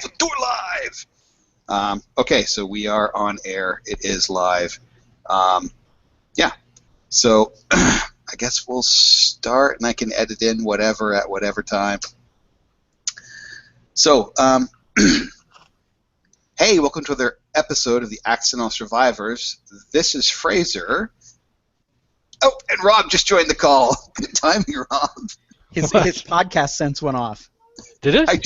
Do it live! Okay, so we are on air. It is live. Yeah. So I guess we'll start, and I can edit in whatever at whatever time. So, hey, welcome to another episode of the Accidental Survivors. This is Fraser. Oh, and Rob just joined the call. Good timing, Rob. His podcast sense went off. Did it? I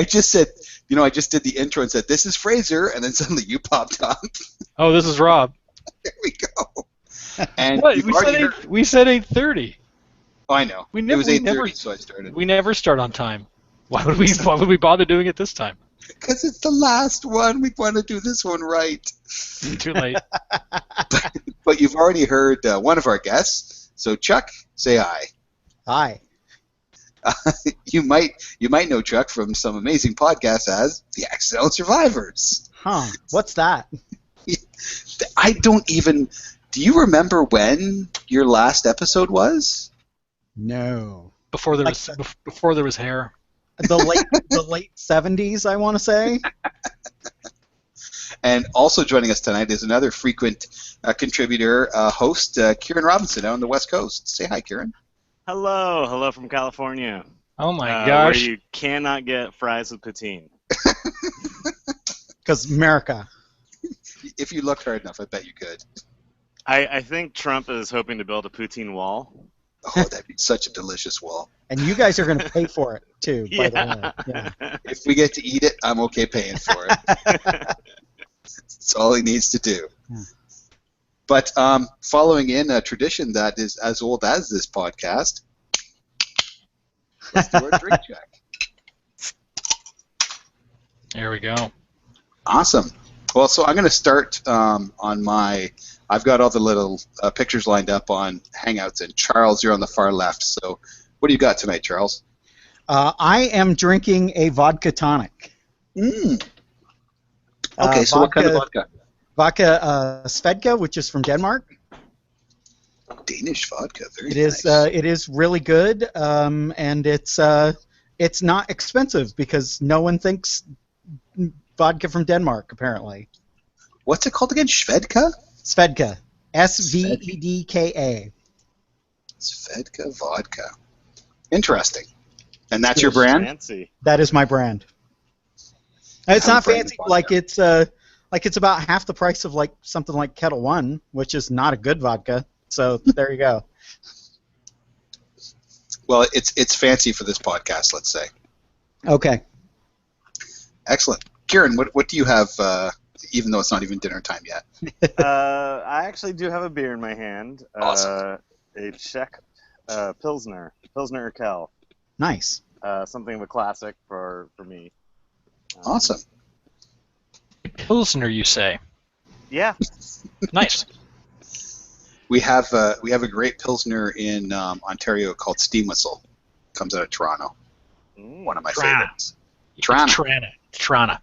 just said, I just did the intro and said, this is Fraser, and then suddenly you popped up. Oh, this is Rob. There we go. And what? We said 8:30. Oh, I know. It was 8:30, so I started. We never start on time. Why would we bother doing it this time? Because it's the last one. We want to do this one right. Too late. But you've already heard one of our guests. So Chuck, say hi. Hi. You might know Chuck from some amazing podcasts as the Accidental Survivors. Huh? What's that? I don't even. Do you remember when your last episode was? No. Before there was hair. The late 70s, I want to say. And also joining us tonight is another frequent contributor, host, Kieran Robinson, out on the West Coast. Say hi, Kieran. Hello from California. Oh my gosh! Where you cannot get fries with poutine. Because America. If you looked hard enough, I bet you could. I think Trump is hoping to build a poutine wall. Oh, that'd be such a delicious wall. And you guys are going to pay for it, too, by the way. Yeah. If we get to eat it, I'm okay paying for it. That's all he needs to do. Yeah. But following in a tradition that is as old as this podcast, let's do our drink check. There we go. Awesome. Well, so I'm going to start on my. I've got all the little pictures lined up on Hangouts, and Charles, you're on the far left. So, what do you got tonight, Charles? I am drinking a vodka tonic. Okay, so what kind of vodka? Vodka Svedka, which is from Denmark. Danish vodka, very nice. It is really good, and it's not expensive because no one thinks vodka from Denmark, apparently. What's it called again? Svedka? Svedka. Svedka. Svedka vodka. Interesting. And that's your brand? Fancy. That is my brand. It's not fancy. Like it's about half the price of like something like Kettle One, which is not a good vodka. So there you go. Well, it's fancy for this podcast, let's say. Okay. Excellent. Kieran, what do you have, even though it's not even dinner time yet? I actually do have a beer in my hand. Awesome. A Czech Pilsner Urquell. Nice. Something of a classic for me. Awesome. Pilsner, you say? Yeah. Nice. We have a great Pilsner in Ontario called Steam Whistle. Comes out of Toronto. One of my favorites. Trana.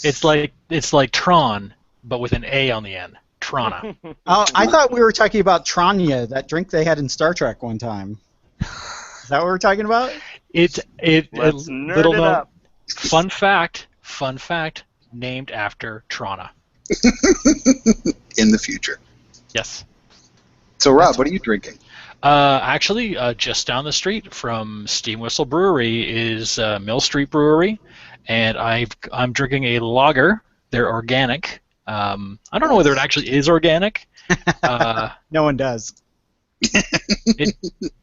It's like Tron, but with an A on the end. Trana. I thought we were talking about Tranya, that drink they had in Star Trek one time. Is that what we're talking about? Let's nerd it up. Fun fact, named after Trana. In the future. Yes. So, Rob, what are you drinking? Actually, just down the street from Steam Whistle Brewery is Mill Street Brewery, and I'm drinking a lager. They're organic. I don't know whether it actually is organic. No one does.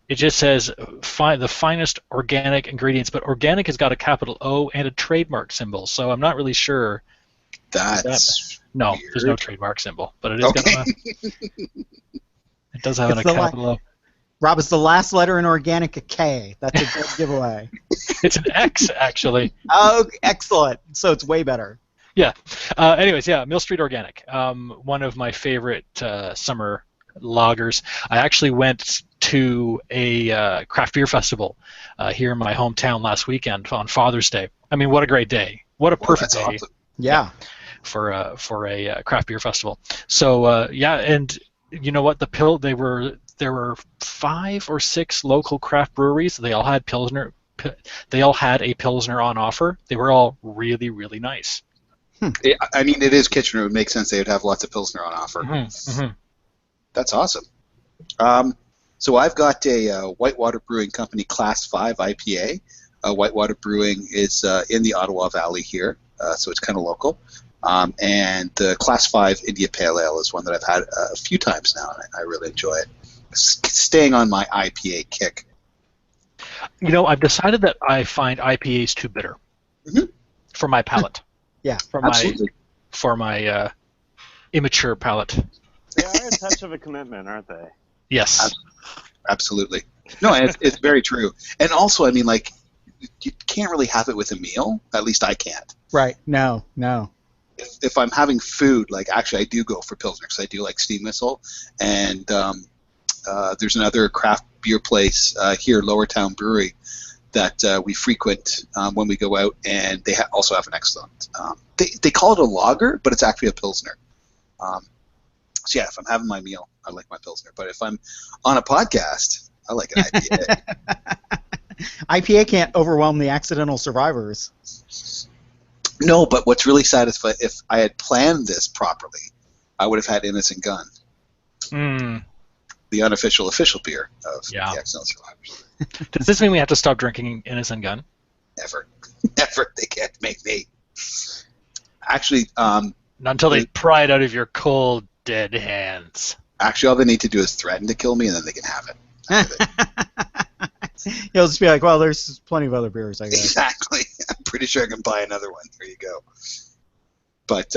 It just says the finest organic ingredients, but organic has got a capital O and a trademark symbol, so I'm not really sure. No, weird. There's no trademark symbol, but it is got it does have a capital O. Rob, is the last letter in organic a K? That's a good giveaway. It's an X, actually. Oh, excellent. So it's way better. Yeah. Anyways, yeah, Mill Street Organic. One of my favorite summer lagers. I actually went to a craft beer festival here in my hometown last weekend on Father's Day. I mean, what a great day! What a perfect day! Awesome. Yeah. For a craft beer festival. So yeah, and you know what? There were 5 or 6 local craft breweries. They all had they all had a Pilsner on offer. They were all really, really nice. I mean, it is Kitchener. It would make sense they would have lots of Pilsner on offer. Mm-hmm. That's awesome. So I've got a Whitewater Brewing Company Class 5 IPA. Whitewater Brewing is in the Ottawa Valley here, so it's kind of local. And the Class 5 India Pale Ale is one that I've had a few times now, and I really enjoy it. Staying on my IPA kick. You know, I've decided that I find IPAs too bitter for my palate. Yeah, absolutely. For my immature palate. They are a touch of a commitment, aren't they? Yes. Absolutely. No, it's very true. And also, I mean, like, you can't really have it with a meal. At least I can't. Right. No. If I'm having food, like, actually, I do go for Pilsner because I do like Steam Whistle. And there's another craft beer place here, Lower Town Brewery, that we frequent when we go out, and they also have an excellent. They call it a lager, but it's actually a Pilsner. So yeah, if I'm having my meal, I like my Pilsner. But if I'm on a podcast, I like an IPA. IPA can't overwhelm the accidental survivors. No, but what's really sad is if I had planned this properly, I would have had Innocent Gun. The unofficial official beer of the accidental survivors. Does this mean we have to stop drinking Innocent Gun? Never. Never. They can't make me. Actually, not until they pry it out of your cold, dead hands. Actually, all they need to do is threaten to kill me, and then they can have it. You'll just be like, well, there's plenty of other beers, I guess. Exactly. I'm pretty sure I can buy another one. There you go. But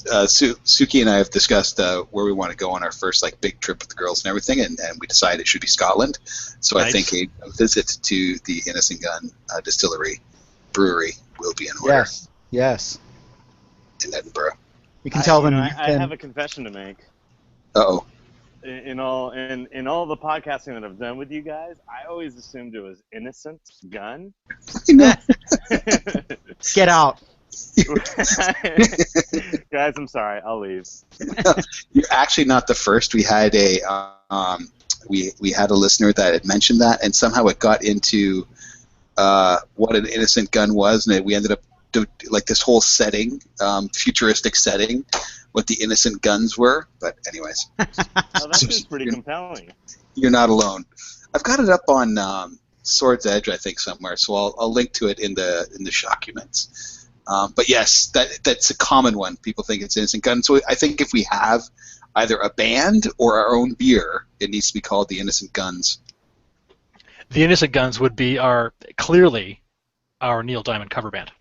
Suki and I have discussed where we want to go on our first big trip with the girls and everything, and we decided it should be Scotland. So nice. I think a visit to the Innocent Gun distillery brewery will be in order. Yes. In Edinburgh. You can tell them. I have a confession to make. Uh-oh. In all the podcasting that I've done with you guys, I always assumed it was Innocent Gun. Get out. Guys, I'm sorry. I'll leave. You're actually not the first. We had we had a listener that had mentioned that, and somehow it got into what an Innocent Gun was, and we ended up this whole setting, futuristic setting, what the innocent guns were. But anyways, that's pretty compelling. You're not alone. I've got it up on Sword's Edge, I think, somewhere. So I'll link to it in the documents. But yes, that's a common one. People think it's Innocent Gun. So I think if we have either a band or our own beer, it needs to be called the Innocent Guns. The Innocent Guns would be clearly our Neil Diamond cover band.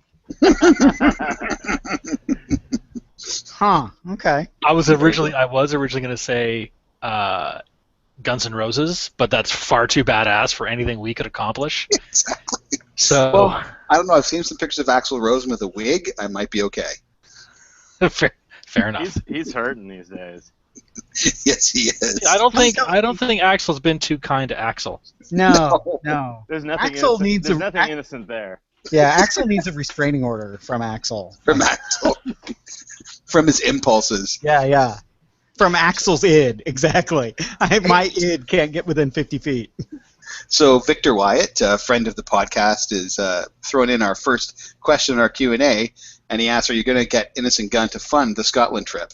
Huh. Okay. I was originally going to say Guns N' Roses, but that's far too badass for anything we could accomplish. Exactly. So well, I don't know. I've seen some pictures of Axl Rose with a wig. I might be okay. Fair enough. He's hurting these days. Yes, he is. I don't think Axl's been too kind to Axl. No. There's nothing. Axl innocent. There's nothing innocent there. Yeah, Axl needs a restraining order from Axl. From Axl. From his impulses. Yeah. From Axl's id, exactly. My id can't get within 50 feet. So Victor Wyatt, a friend of the podcast, is throwing in our first question in our Q&A, and he asks, are you going to get Innocent Gun to fund the Scotland trip?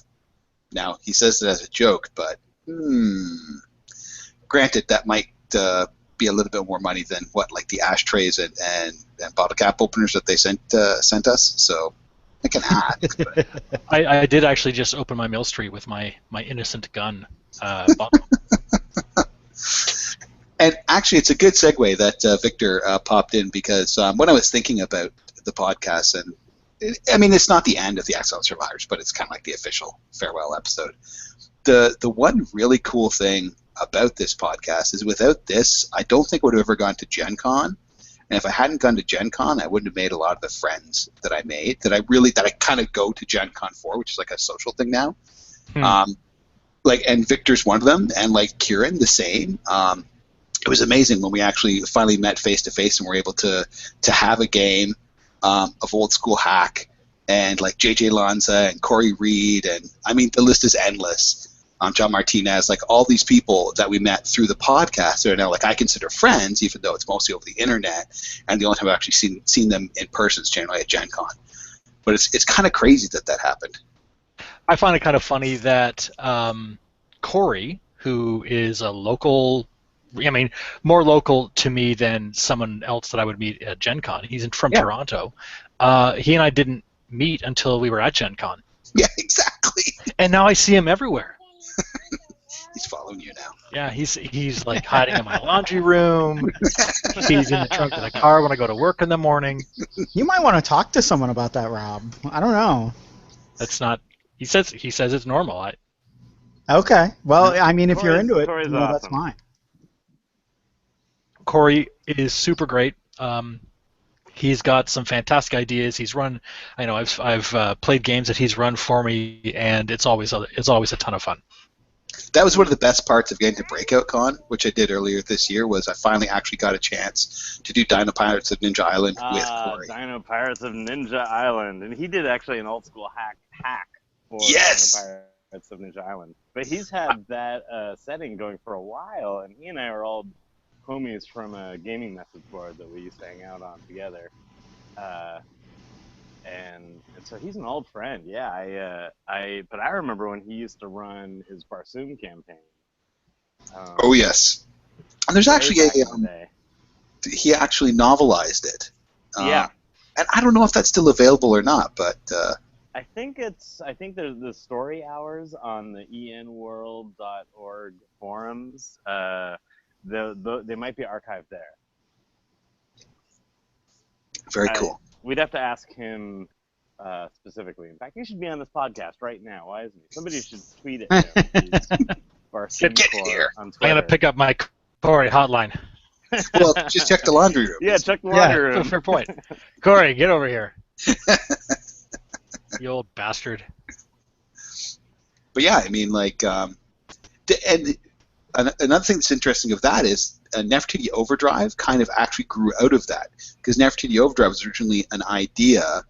Now, he says it as a joke, but granted, that might be a little bit more money than the ashtrays and bottle cap openers that they sent us. So I can hack. I did actually just open my Mill Street with my Innocent Gun bottle. And actually, it's a good segue that Victor popped in, because when I was thinking about the podcast, and it's not the end of the Accidental Survivors, but it's kind of like the official farewell episode. The one really cool thing about this podcast is without this, I don't think I would have ever gone to Gen Con. And if I hadn't gone to Gen Con, I wouldn't have made a lot of the friends that I made, that I kind of go to Gen Con for, which is like a social thing now. And Victor's one of them, and Kieran, the same. It was amazing when we actually finally met face to face and were able to have a game of old school hack, and JJ Lanza and Corey Reed, and the list is endless. John Martinez, like all these people that we met through the podcast are now like I consider friends, even though it's mostly over the internet. And the only time I've actually seen them in person is generally at Gen Con. But it's kind of crazy that happened. I find it kind of funny that Corey, who is a local, I mean, more local to me than someone else that I would meet at Gen Con. He's from Toronto. He and I didn't meet until we were at Gen Con. Yeah, exactly. And now I see him everywhere. He's following you now. Yeah, he's like hiding in my laundry room. He's in the trunk of the car when I go to work in the morning. You might want to talk to someone about that, Rob. I don't know. That's not. He says it's normal. Okay. Well, I mean, if you're into it, Corey's that's awesome. fine. Corey is super great. He's got some fantastic ideas. He's run. I know I've played games that he's run for me, and it's always a ton of fun. That was one of the best parts of getting to Breakout Con, which I did earlier this year, was I finally actually got a chance to do Dino Pirates of Ninja Island with Corey. Dino Pirates of Ninja Island. And he did actually an old school hack for Yes! Dino Pirates of Ninja Island. But he's had that setting going for a while, and he and I are all homies from a gaming message board that we used to hang out on together. And so he's an old friend, yeah. But I remember when he used to run his Barsoom campaign. Oh yes, and there's actually he actually novelized it. Yeah, and I don't know if that's still available or not, but I think there's the story hours on the enworld.org forums. They might be archived there. Very cool. We'd have to ask him specifically. In fact, he should be on this podcast right now. Why isn't he? Somebody should tweet it to him. Get in here. I'm going to pick up my Corey hotline. Well, just check the laundry room. Yeah, check the laundry room. Fair point. Corey, get over here. You old bastard. But yeah, I mean, like, and another thing that's interesting of that is Nefertiti Overdrive kind of actually grew out of that, because Nefertiti Overdrive was originally an idea,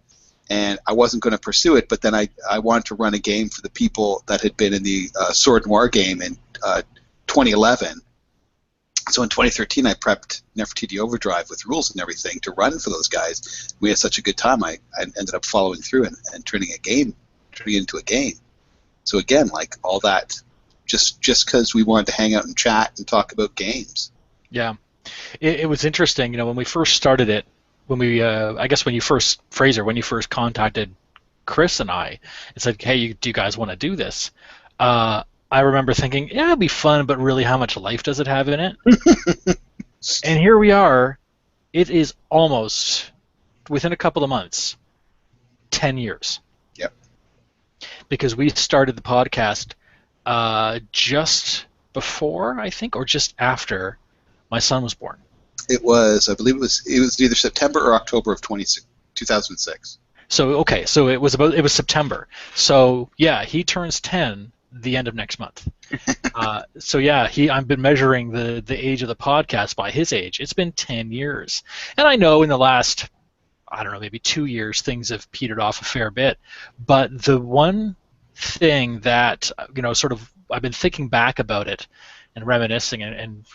and I wasn't going to pursue it, but then I wanted to run a game for the people that had been in the Sword Noir game in 2011. So in 2013, I prepped Nefertiti Overdrive with rules and everything to run for those guys. We had such a good time, I ended up following through and turning it into a game. So again, like all that, just because we wanted to hang out and chat and talk about games. Yeah, it was interesting. You know, when we first started it, when you first contacted Chris and I and said, "Hey, do you guys want to do this?" I remember thinking, "Yeah, it'd be fun, but really, how much life does it have in it?" And here we are. It is almost within a couple of months, 10 years. Yep. Because we started the podcast just before, I think, or just after my son was born. It was, I believe it was either September or October of 2006. So it was September. So yeah, he turns 10 the end of next month. I've been measuring the age of the podcast by his age. It's been 10 years. And I know in the last, I don't know, maybe 2 years, things have petered off a fair bit. But the one thing that, sort of, I've been thinking back about it and reminiscing and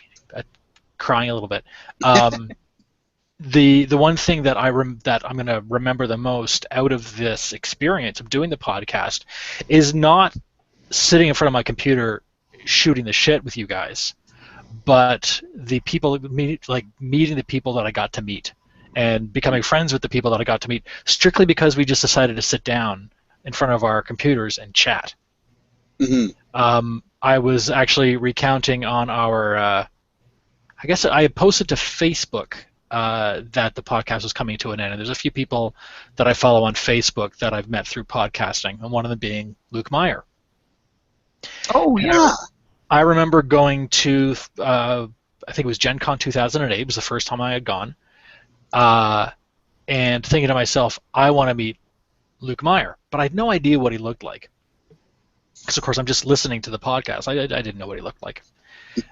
crying a little bit. The one thing that I'm going to remember the most out of this experience of doing the podcast is not sitting in front of my computer shooting the shit with you guys, but the people meeting the people that I got to meet and becoming friends with the people that I got to meet strictly because we just decided to sit down in front of our computers and chat. Mm-hmm. I was actually recounting on our I guess I posted to Facebook that the podcast was coming to an end, and there's a few people that I follow on Facebook that I've met through podcasting, and one of them being Luke Meyer. Oh, yeah. I remember going to, I think it was Gen Con 2008, it was the first time I had gone, and thinking to myself, I want to meet Luke Meyer, but I had no idea what he looked like. Because, of course, I'm just listening to the podcast. I didn't know what he looked like.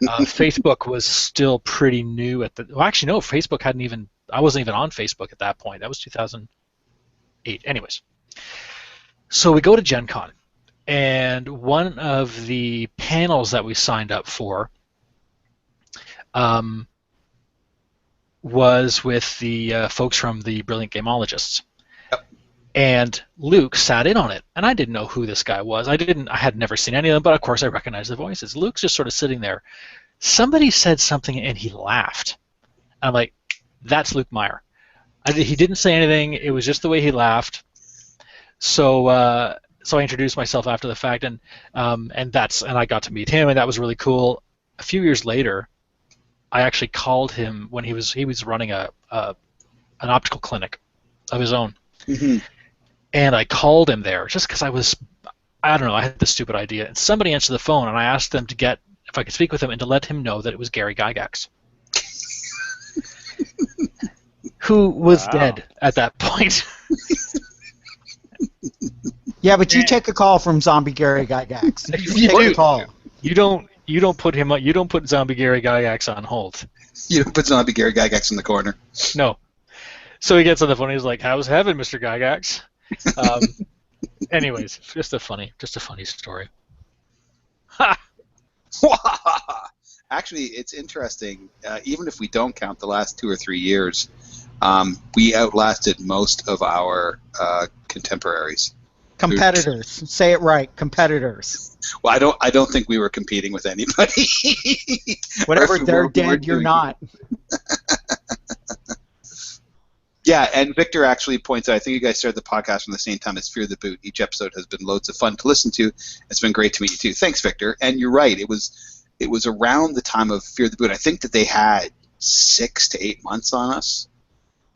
Facebook was still pretty new Facebook hadn't even, I wasn't even on Facebook at that point. That was 2008. Anyways. So we go to Gen Con, And one of the panels that we signed up for was with the folks from the Brilliant Gameologists. Yep. And Luke sat in on it, and I didn't know who this guy was. I had never seen any of them, but of course I recognized the voices. Luke's just sort of sitting there. Somebody said something, and he laughed. I'm like, that's Luke Meyer. He didn't say anything. It was just the way he laughed. So I introduced myself after the fact, and I got to meet him, and that was really cool. A few years later, I actually called him when he was running an optical clinic of his own, and I called him there just because I don't know, I had this stupid idea, and somebody answered the phone, and I asked them if I could speak with him and to let him know that it was Gary Gygax, who was dead at that point. Yeah, but you take a call from Zombie Gary Gygax. You take do. a call. You don't put Zombie Gary Gygax on hold. You don't put Zombie Gary Gygax in the corner. No. So he gets on the phone. He's like, "How's heaven, Mr. Gygax?" Anyways, just a funny story. Ha! Actually, it's interesting. Even if we don't count the last 2 or 3 years, we outlasted most of our contemporaries. Competitors. Say it right. Competitors. Well, I don't think we were competing with anybody. Whatever they're dead, you're not. Yeah, and Victor actually points out, I think you guys started the podcast from the same time as Fear the Boot. Each episode has been loads of fun to listen to. It's been great to meet you too. Thanks, Victor. And you're right. It was around the time of Fear the Boot. I think that they had 6 to 8 months on us,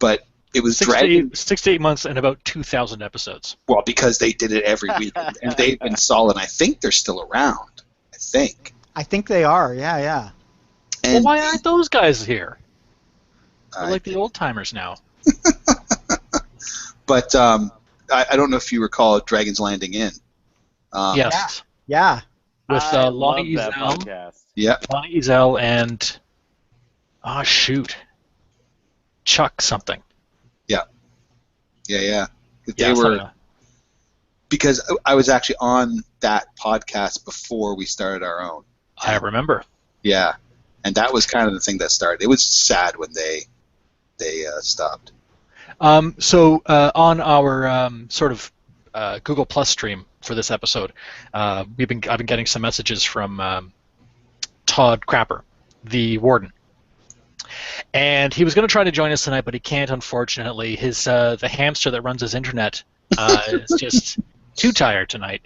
but it was 6 to 8 months and about 2,000 episodes. Well, because they did it every week, and they've been solid. I think they're still around. I think they are. Yeah. Well, And why aren't those guys here? They're like the old timers now. But I don't know if you recall Dragon's Landing Inn. Yes. Yeah. With I Lonnie love that Ezell. podcast. Yeah. Lonnie Ezell and Chuck something. Yeah. Yeah, Because I was actually on that podcast before we started our own. I remember. Yeah, and that was kind of the thing that started. It was sad when they stopped. So on our sort of Google Plus stream for this episode, I've been getting some messages from Todd Crapper, the warden. And he was going to try to join us tonight, but he can't, unfortunately. The hamster that runs his internet is just too tired tonight.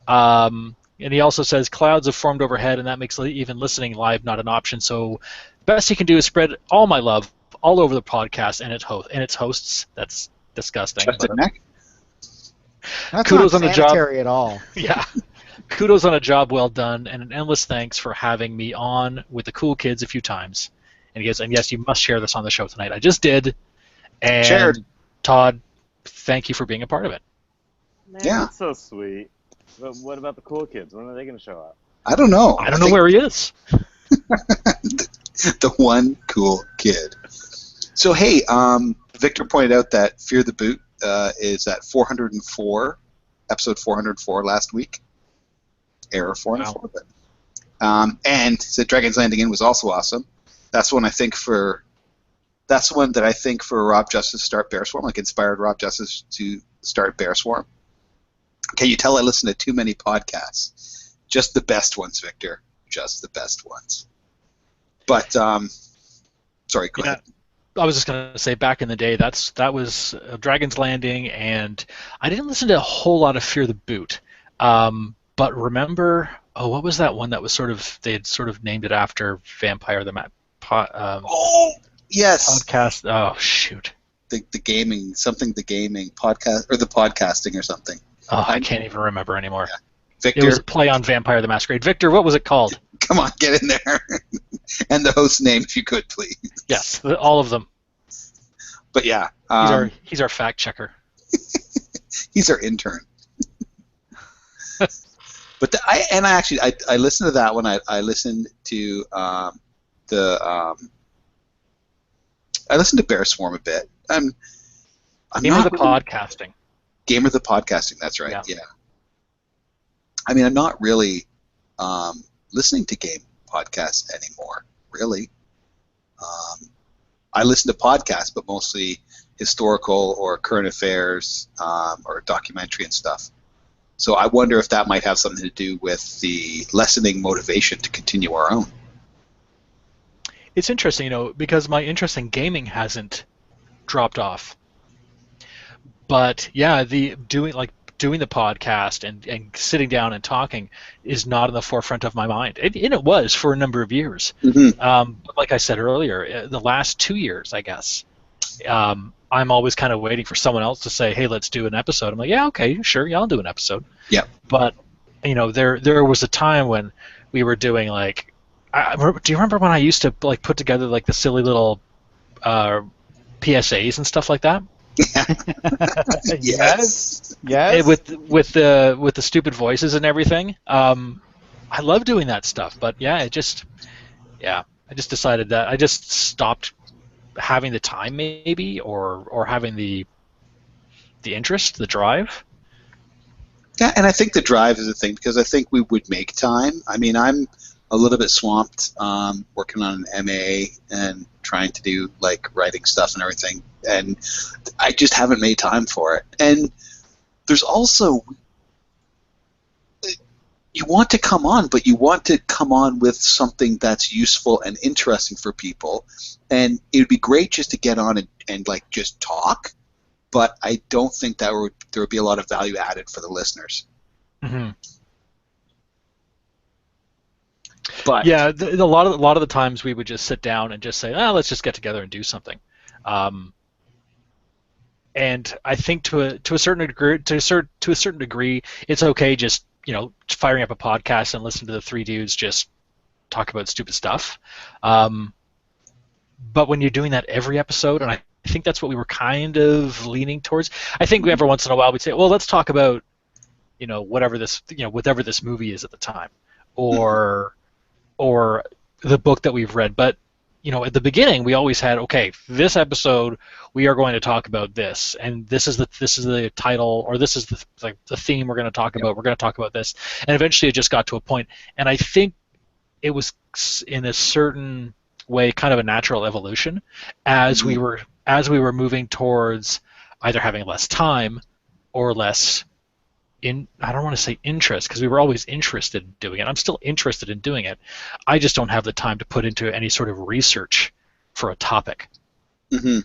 And he also says clouds have formed overhead, and that makes even listening live not an option. So best he can do is spread all my love all over the podcast and its hosts. That's disgusting. That's kudos not on the job at all. Yeah. Kudos on a job well done, and an endless thanks for having me on with the cool kids a few times. And yes, you must share this on the show tonight. I just did. And Shared. Todd, thank you for being a part of it. Man, Yeah. that's so sweet. But what about the cool kids? When are they going to show up? I don't know. I don't know where he is. The one cool kid. So hey, Victor pointed out that Fear the Boot is at 404, episode 404 last week. Error 404. Wow. And said Dragon's Landing Inn was also awesome. That's one that I think for Rob Justice to start Bear Swarm, like inspired Rob Justice to start Bear Swarm. Can you tell I listen to too many podcasts? Just the best ones, Victor. Just the best ones. But sorry, go ahead. I was just going to say, back in the day, that was Dragon's Landing, and I didn't listen to a whole lot of Fear the Boot. But remember, what was that one that was they had sort of named it after Vampire the Yes. podcast. Oh, shoot. The gaming podcast, or the podcasting or something. Oh, I can't even remember anymore. Yeah. Victor, It was a play on Vampire the Masquerade. Victor, what was it called? come on, get in there. And the host's name, if you could, please. Yes, all of them. But yeah. He's our fact checker. He's our intern. But I listened to that one. I listened to I listened to Bear Swarm a bit. I'm Gamer not the podcasting. Gamer the podcasting. That's right. Yeah. I mean, I'm not really listening to game podcasts anymore, really. I listen to podcasts, but mostly historical or current affairs or documentary and stuff. So I wonder if that might have something to do with the lessening motivation to continue our own. It's interesting, because my interest in gaming hasn't dropped off. But yeah, the doing the podcast and sitting down and talking is not in the forefront of my mind. And it was for a number of years. Mm-hmm. But like I said earlier, the last 2 years, I guess, I'm always kind of waiting for someone else to say, "Hey, let's do an episode." I'm like, "Yeah, okay, sure, yeah, I'll do an episode." Yeah. But there was a time when we were doing do you remember when I used to put together the silly little PSAs and stuff like that? Yes. Yes. With the stupid voices and everything. I love doing that stuff, but I just decided that I just stopped having the time, maybe, or having the interest, the drive. Yeah, and I think the drive is a thing because I think we would make time. I mean, I'm a little bit swamped working on an MA and trying to do writing stuff and everything, and I just haven't made time for it. And there's also, you want to come on, but you want to come on with something that's useful and interesting for people, and it would be great just to get on and just talk, but I don't think there would be a lot of value added for the listeners. Mm-hmm. But yeah, a lot of the times we would just sit down and just say, let's just get together and do something. And I think to a certain degree, it's okay just firing up a podcast and listening to the three dudes just talk about stupid stuff. But when you're doing that every episode, and I think that's what we were kind of leaning towards. I think every once in a while we'd say, well, let's talk about whatever this movie is at the time, or the book that we've read. But at the beginning we always had, okay, this episode we are going to talk about this, and this is the title, or this is the theme we're going to talk about. We're going to talk about this, and eventually it just got to a point, and I think it was in a certain way kind of a natural evolution as we were moving towards either having less time or less I don't want to say interest, because we were always interested in doing it. I'm still interested in doing it. I just don't have the time to put into any sort of research for a topic. Mm-hmm.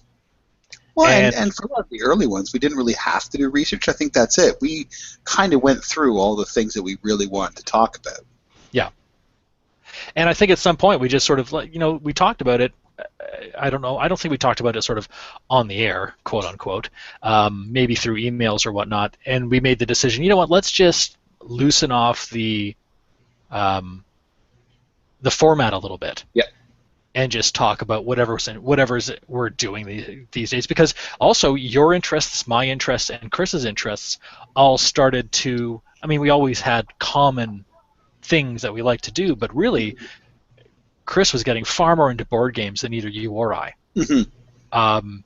Well, and for a lot of the early ones, we didn't really have to do research. I think that's it. We kind of went through all the things that we really wanted to talk about. Yeah. And I think at some point we just sort of, we talked about it. I don't know. I don't think we talked about it sort of on the air, quote unquote, maybe through emails or whatnot. And we made the decision, you know what? Let's just loosen off the format a little bit. Yeah. And just talk about whatever's we're doing these days. Because also your interests, my interests, and Chris's interests all started to. I mean, we always had common things that we like to do, but really, Chris was getting far more into board games than either you or I. Mm-hmm.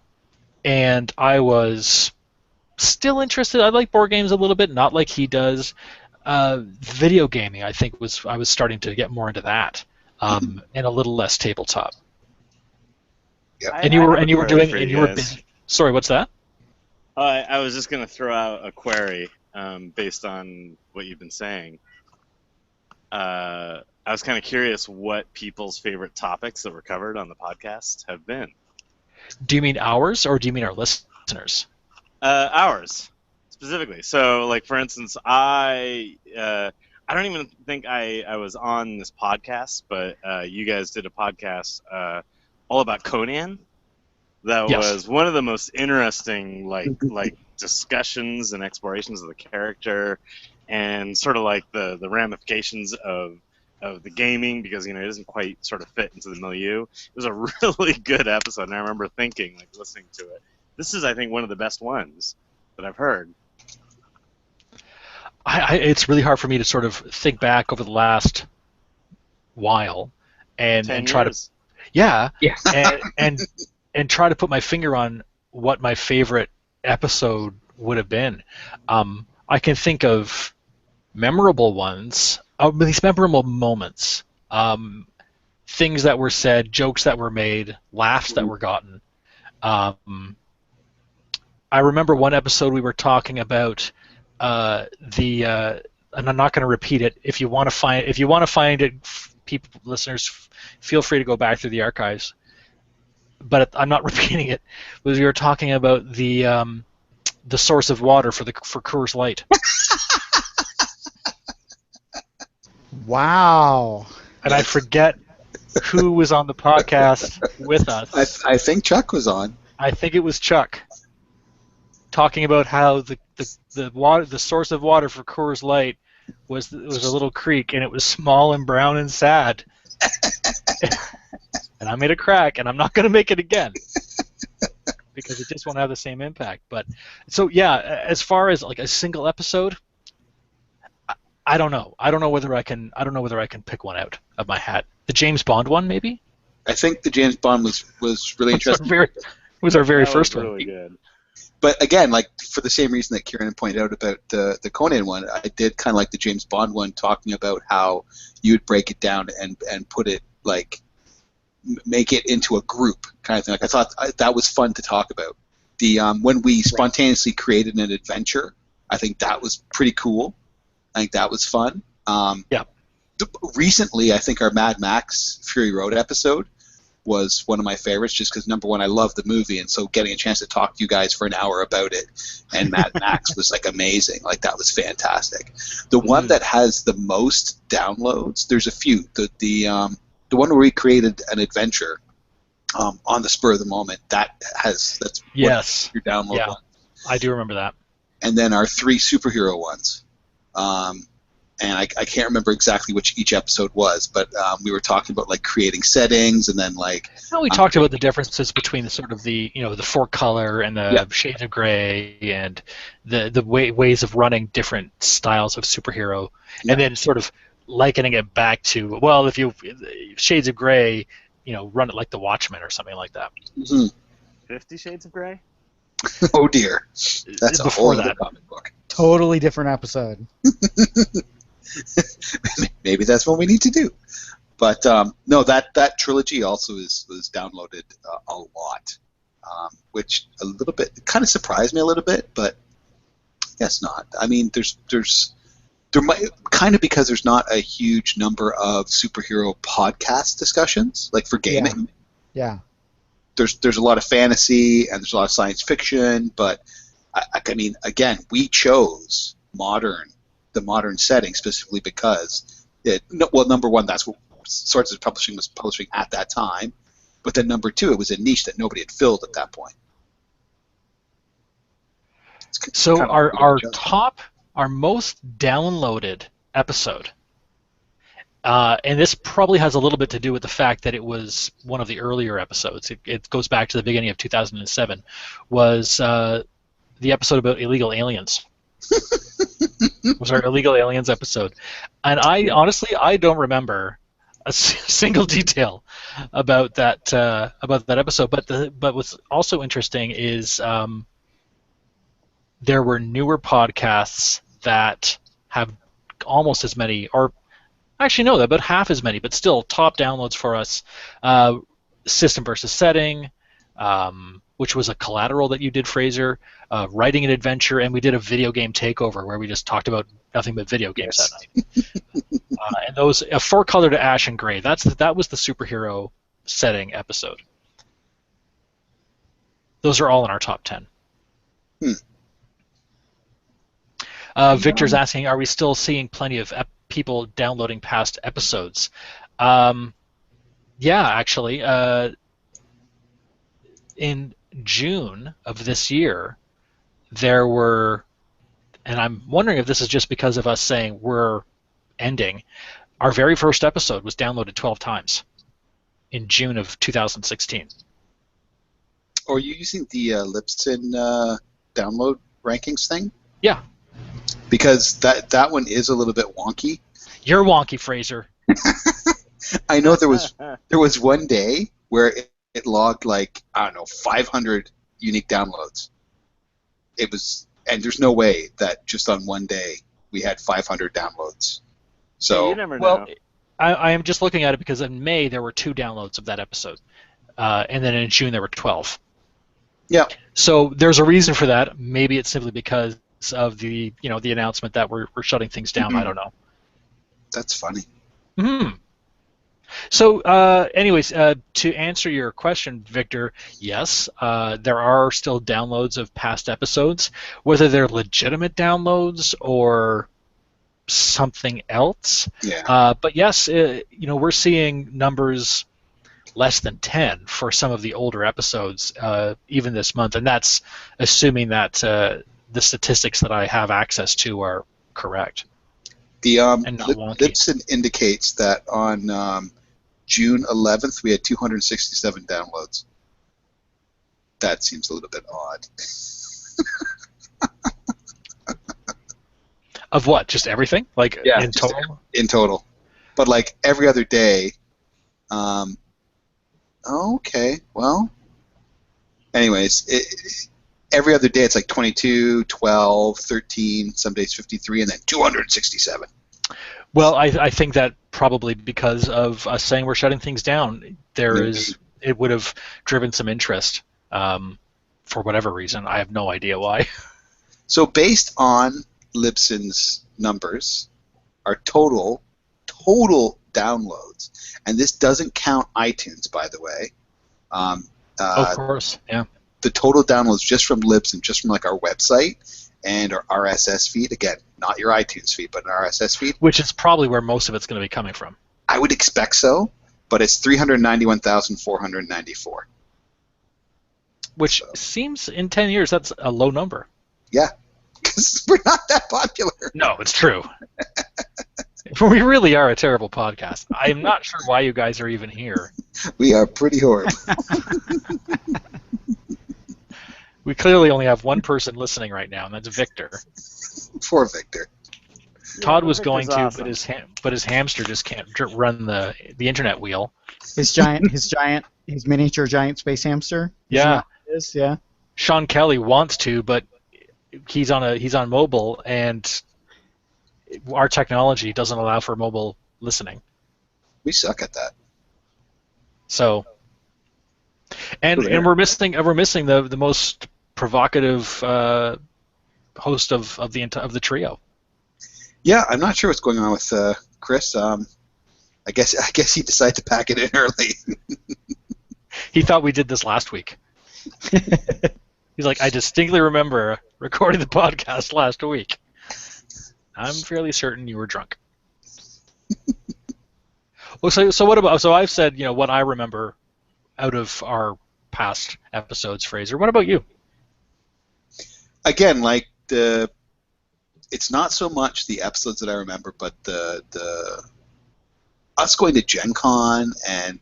And I was still interested. I like board games a little bit, not like he does. Video gaming, I think, I was starting to get more into that, and a little less tabletop. Yep. And you were busy. Sorry, what's that? I was just going to throw out a query based on what you've been saying. I was kind of curious what people's favorite topics that were covered on the podcast have been. Do you mean ours, or do you mean our listeners? Ours, specifically. So, for instance, I don't even think I was on this podcast, but you guys did a podcast all about Conan. That was one of the most interesting, discussions and explorations of the character, and sort of the ramifications of the gaming, because it doesn't quite sort of fit into the milieu. It was a really good episode, and I remember thinking, listening to it, this is, I think, one of the best ones that I've heard. It's really hard for me to sort of think back over the last while and try to and try to put my finger on what my favorite episode would have been. I can think of memorable ones, these memorable moments, things that were said, jokes that were made, laughs that were gotten. I remember one episode we were talking about and I'm not going to repeat it. If you want to find it, people, listeners, feel free to go back through the archives. But I'm not repeating it. We were talking about the source of water for Coors Light. Wow. And I forget who was on the podcast with us. I think Chuck was on. I think it was Chuck, talking about how the source of water for Coors Light was a little creek, and it was small and brown and sad. And I made a crack, and I'm not going to make it again because it just won't have the same impact. But so yeah, as far as like a single episode, I don't know. I don't know whether I can pick one out of my hat. The James Bond one, maybe. I think the James Bond was really interesting. Was our very That first was one. really good. But again, like for the same reason that Kieran pointed out about the Conan one, I did kind of like the James Bond one, talking about how you'd break it down and put it like make it into a group kind of thing. Like I thought that was fun to talk about. The when we spontaneously created an adventure, I think that was pretty cool. I think that was fun. Yeah. Recently, I think our Mad Max Fury Road episode was one of my favorites, just because number one, I love the movie, and so getting a chance to talk to you guys for an hour about it and Mad Max was like amazing. Like that was fantastic. The one that has the most downloads, there's a few. The one where we created an adventure on the spur of the moment, that's Yes. your download. Yeah. One. I do remember that. And then our 3 superhero ones. And I can't remember exactly which each episode was, but we were talking about like creating settings, and then like. Well, we talked about the differences between the sort of the four color and the shades of gray, and the ways of running different styles of superhero, and then sort of likening it back to, well, if you shades of gray, run it like the Watchmen or something like that. Mm-hmm. 50 Shades of Grey? Oh dear, that's a whole other comic book. Totally different episode. Maybe that's what we need to do. But no, that trilogy also was downloaded a lot, which a little bit kind of surprised me a little bit, but I guess not. I mean, there might kind of, because there's not a huge number of superhero podcast discussions like for gaming. Yeah. There's a lot of fantasy and there's a lot of science fiction, but I mean, again, we chose the modern setting specifically because number one, that's what Swords of Publishing was publishing at that time, but then number two, it was a niche that nobody had filled at that point. So our most downloaded episode, and this probably has a little bit to do with the fact that it was one of the earlier episodes. It goes back to the beginning of 2007. Was the episode about illegal aliens? Was our illegal aliens episode, and I don't remember a single detail about that episode. But what's also interesting is there were newer podcasts that have almost as many, or actually no, about half as many, but still top downloads for us. System versus Setting, which was a collateral that you did, Fraser, Writing an Adventure, and we did a video game takeover where we just talked about nothing but video games that night. And those, a four color to ash and gray, that was the superhero setting episode. Those are all in our top 10. Victor's asking, are we still seeing plenty of people downloading past episodes? Yeah, actually. In June of this year, there were, and I'm wondering if this is just because of us saying we're ending, our very first episode was downloaded 12 times in June of 2016. Are you using the Libsyn download rankings thing? Yeah. Because that one is a little bit wonky. You're wonky, Fraser. I know there was one day where it logged like, I don't know, 500 unique downloads. It was, and there's no way that just on one day we had 500 downloads. You So never know. Well, I am just looking at it because in May there were 2 downloads of that episode, and then in June there were 12. yeah, So there's a reason for that. Maybe it's simply because of the the announcement that we're shutting things down. I don't know. that's funny. Hmm. So, anyways, to answer your question, Victor, yes, there are still downloads of past episodes, whether they're legitimate downloads or something else. Yeah. But yes, we're seeing numbers less than 10 for some of the older episodes, even this month, and that's assuming that the statistics that I have access to are correct The and not wonky. Libsyn indicates that on June 11th we had 267 downloads. That seems a little bit odd. Of what? Just everything? Like Yeah, in just total? in total. But like every other day. Okay, well. Anyways, every other day it's like 22, 12, 13, some days 53, and then 267. Well, I think that probably because of us saying we're shutting things down, it would have driven some interest for whatever reason. I have no idea why. So based on Libsyn's numbers, our total downloads, and this doesn't count iTunes, by the way. Of course, yeah. The total downloads just from Libsyn, just from like our website and our RSS feed. Again, not your iTunes feed, but an RSS feed. Which is probably where most of it's going to be coming from. I would expect so, but it's 391,494. Which seems in 10 years that's a low number. Yeah, because we're not that popular. No, it's true. We really are a terrible podcast. I'm not sure why you guys are even here. We are pretty horrible. We clearly only have one person listening right now, and that's Victor. Poor Victor. Todd was going to, awesome. but his hamster just can't run the internet wheel. His miniature giant space hamster. Yeah. Yeah. Sean Kelly wants to, but he's on mobile, and our technology doesn't allow for mobile listening. We suck at that. So, and we're missing the most provocative host of the trio. Yeah, I'm not sure what's going on with Chris. I guess he decided to pack it in early. He thought we did this last week. He's like, I distinctly remember recording the podcast last week. I'm fairly certain you were drunk. Well, so what about? So I've said what I remember out of our past episodes, Fraser. What about you? Again, like it's not so much the episodes that I remember, but the us going to Gen Con, and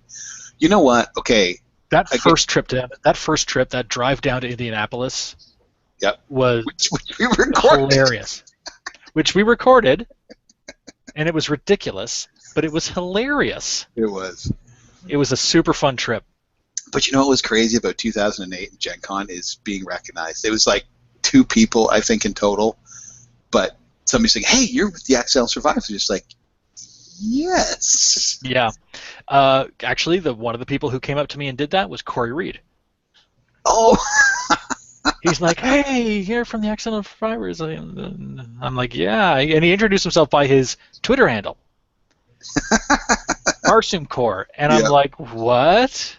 you know what? Okay. That first trip, that drive down to Indianapolis, Yep. was which we recorded. Hilarious. Which we recorded, and it was ridiculous, but it was hilarious. It was. It was a super fun trip. But you know what was crazy about 2008 and Gen Con is being recognized. It was like 2 people, I think, in total. But somebody's like, hey, you're with the Accidental Survivors. Just like, yes. Yeah. Actually, one of the people who came up to me and did that was Corey Reed. Oh. He's like, hey, you're from the Accidental Survivors. I'm like, yeah. And he introduced himself by his Twitter handle. Arsum Core. And I'm like, what?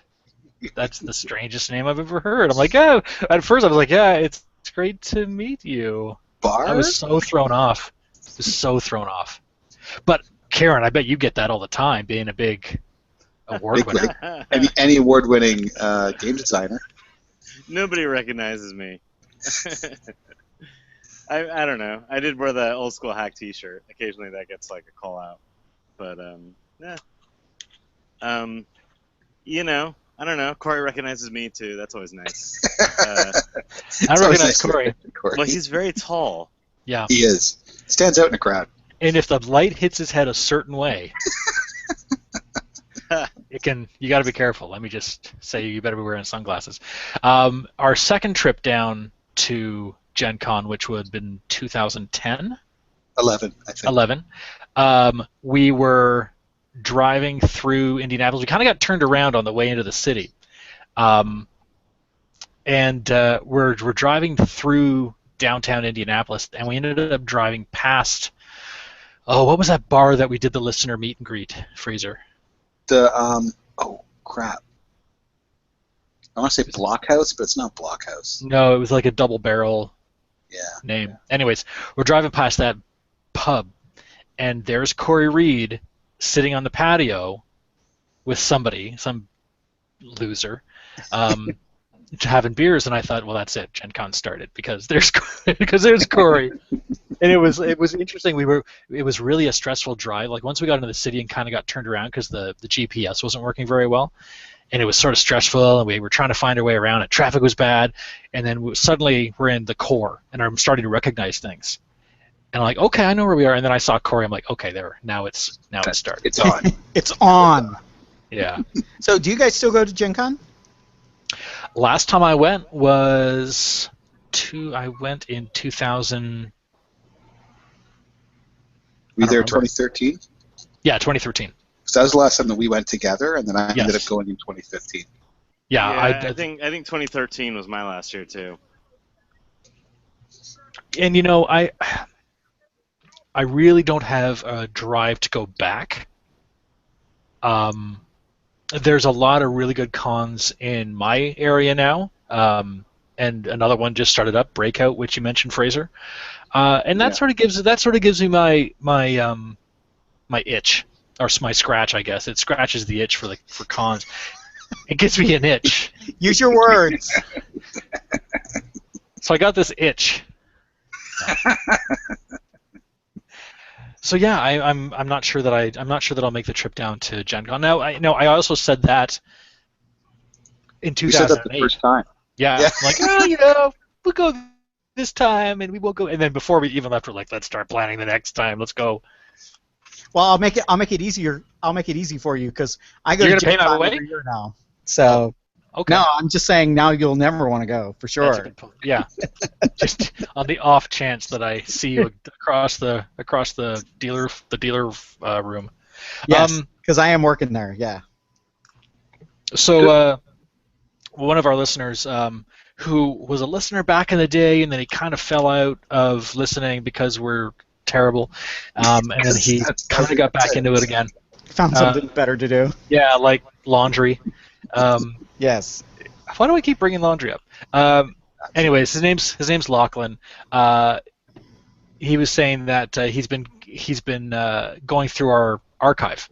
That's the strangest name I've ever heard. I'm like, oh. At first I was like, yeah, it's great to meet you. I was so thrown off. But Karen, I bet you get that all the time, being a big award winner. Any award-winning game designer. Nobody recognizes me. I don't know. I did wear the old school hack T-shirt. Occasionally that gets like a call out, but I don't know. Corey recognizes me too. That's always nice. I recognize Corey. Well, he's very tall. Yeah, he is. Stands out in a crowd. And if the light hits his head a certain way, you got to be careful. Let me just say you better be wearing sunglasses. Our second trip down to Gen Con, which would have been 2010. 11, I think. 11. We were driving through Indianapolis. We kind of got turned around on the way into the city. And we're driving through downtown Indianapolis, and we ended up driving past. Oh, what was that bar that we did the listener meet and greet, Fraser? Oh crap! I want to say Blockhouse, but it's not Blockhouse. No, it was like a double barrel name. Yeah. Anyways, we're driving past that pub, and there's Corey Reed sitting on the patio with somebody, some loser, having beers, and I thought, well, that's it. Gen Con started because there's Corey, and it was interesting. It was really a stressful drive. Like once we got into the city and kind of got turned around because the GPS wasn't working very well, and it was sort of stressful, and we were trying to find our way around, and traffic was bad, and then suddenly we're in the core, and I'm starting to recognize things. And I'm like, okay, I know where we are. And then I saw Corey. I'm like, okay, now it started. It's on. It's on. Yeah. So, do you guys still go to Gen Con? Last time I went was I went in 2000. Were you there 2013? Yeah, 2013. So that was the last time that we went together, and then I ended up Yes. going in 2015. Yeah, I think 2013 was my last year too. And you know, I really don't have a drive to go back. There's a lot of really good cons in my area now, and another one just started up, Breakout, which you mentioned, Fraser, and that sort of gives me my itch, or my scratch, I guess. It scratches the itch for cons. It gives me an itch. Use your words. So I got this itch. So yeah, I'm not sure that I'll make the trip down to Gen Con. Now I also said that in 2008. You said that the first time. Yeah. I'm like, oh, we'll go this time, and we will go. And then before we even left, we're like, let's start planning the next time. Let's go. Well, I'll make it easier. I'll make it easy for you because I go You're to gonna Gen pay my Con way? every year now. So Okay. no, I'm just saying now you'll never want to go for That's a sure. good point. Yeah. Just on the off chance that I see you across the dealer room. Yes, because I am working there. Yeah. So one of our listeners, who was a listener back in the day, and then he kind of fell out of listening because we're terrible, and then he kind of got back into it again. Found something better to do. Yeah, like laundry. Yes. Why do I keep bringing laundry up? Anyways, his name's Lachlan. He was saying that he's been going through our archive.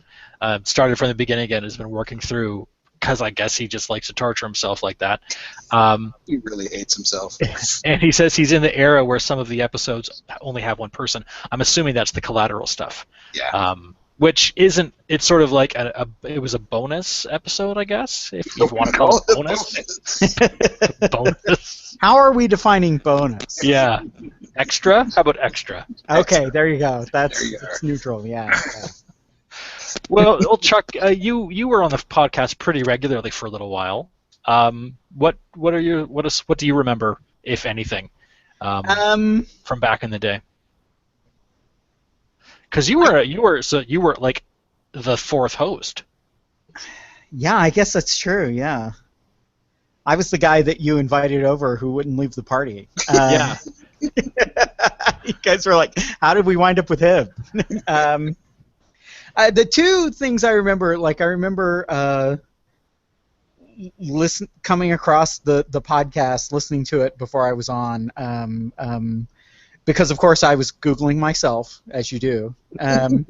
Started from the beginning again. Has been working through because I guess he just likes to torture himself like that. He really hates himself. And he says he's in the era where some of the episodes only have one person. I'm assuming that's the collateral stuff. Yeah. Which isn't. It's sort of like it was a bonus episode, I guess, if you want to call it bonus. Bonus. How are we defining bonus? Yeah. Extra? How about extra? Okay, there you go. There you It's neutral. Yeah. Well, Chuck, you were on the podcast pretty regularly for a little while. What do you remember, if anything, from back in the day? Because you were like the fourth host. Yeah, I guess that's true. Yeah. I was the guy that you invited over who wouldn't leave the party. Yeah. You guys were like, how did we wind up with him? The two things I remember, coming across the podcast, listening to it before I was on, because of course I was Googling myself, as you do, and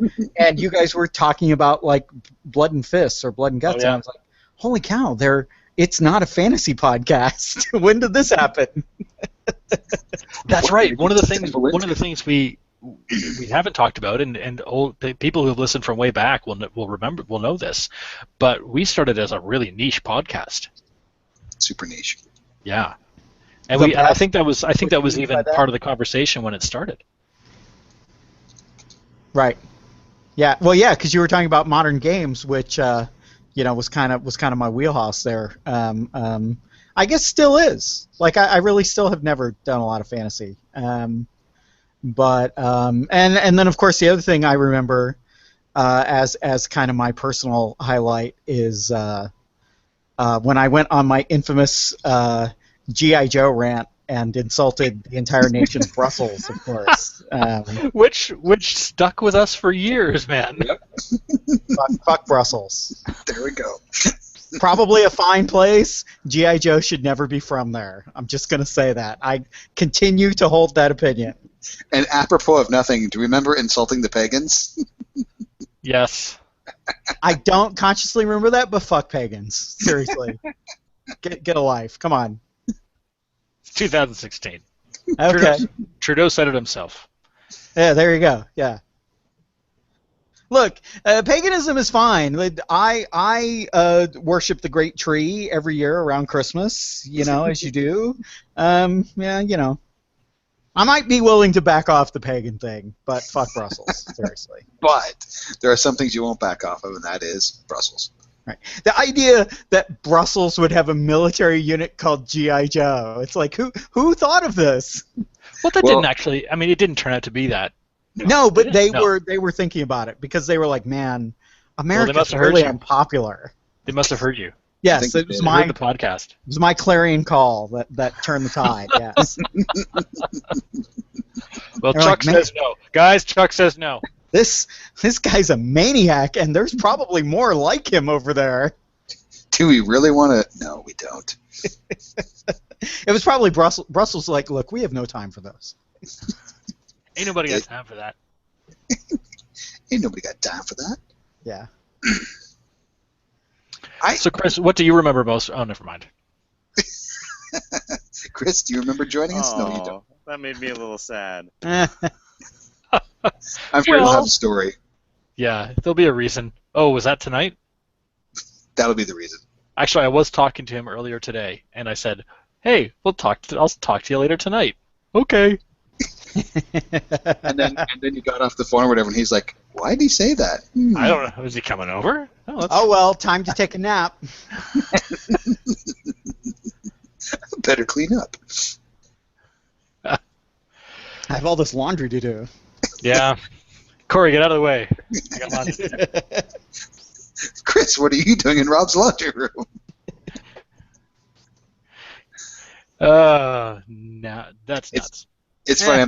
you guys were talking about like Blood and Fists or Blood and Guts, and I was like, holy cow, it's not a fantasy podcast. When did this happen? That's right. One of the things we haven't talked about, and old people who have listened from way back will know this, but we started as a really niche podcast. Super niche. Yeah, and I think that was even part of the conversation when it started. Right. Yeah. Well, yeah, because you were talking about modern games, which was kind of my wheelhouse there. I guess still is. Like I really still have never done a lot of fantasy. But and then of course the other thing I remember as kind of my personal highlight is when I went on my infamous G.I. Joe rant and insulted the entire nation of Brussels, of course. Which stuck with us for years, man. Yep. Fuck Brussels. There we go. Probably a fine place. G.I. Joe should never be from there. I'm just going to say that. I continue to hold that opinion. And apropos of nothing, do you remember insulting the pagans? Yes. I don't consciously remember that, but fuck pagans. Seriously. Get a life. Come on. 2016. Okay. Trudeau said it himself. Yeah, there you go. Yeah. Look, paganism is fine. I worship the great tree every year around Christmas, as you do. Yeah, I might be willing to back off the pagan thing, but fuck Brussels, seriously. But there are some things you won't back off of, and that is Brussels. Right. The idea that Brussels would have a military unit called G.I. Joe, it's like, who thought of this? Well, didn't actually. I mean, it didn't turn out to be that. No, but they were thinking about it because they were like, man, America's really unpopular. They must have heard you. Yes, it was my the podcast. It was my clarion call that turned the tide. Yes. Well, Chuck says no, guys. Chuck says no. This guy's a maniac, and there's probably more like him over there. Do we really want to? No, we don't. It was probably Brussels. Brussels like, look, we have no time for those. Ain't nobody got time for that. Ain't nobody got time for that. Yeah. So, Chris, what do you remember most? Oh, never mind. Chris, do you remember joining us? No, you don't. That made me a little sad. I'm sure you'll have a story. Yeah, there'll be a reason. Oh, was that tonight? That'll be the reason. Actually, I was talking to him earlier today, and I said, "Hey, I'll talk to you later tonight." Okay. and then you got off the phone or whatever, and he's like, "Why did he say that?" I don't know. Is he coming over? Oh well, time to take a nap. Better clean up. I have all this laundry to do. Yeah. Corey, get out of the way. I got laundry to do. Chris, what are you doing in Rob's laundry room? No, that's nuts. It's funny.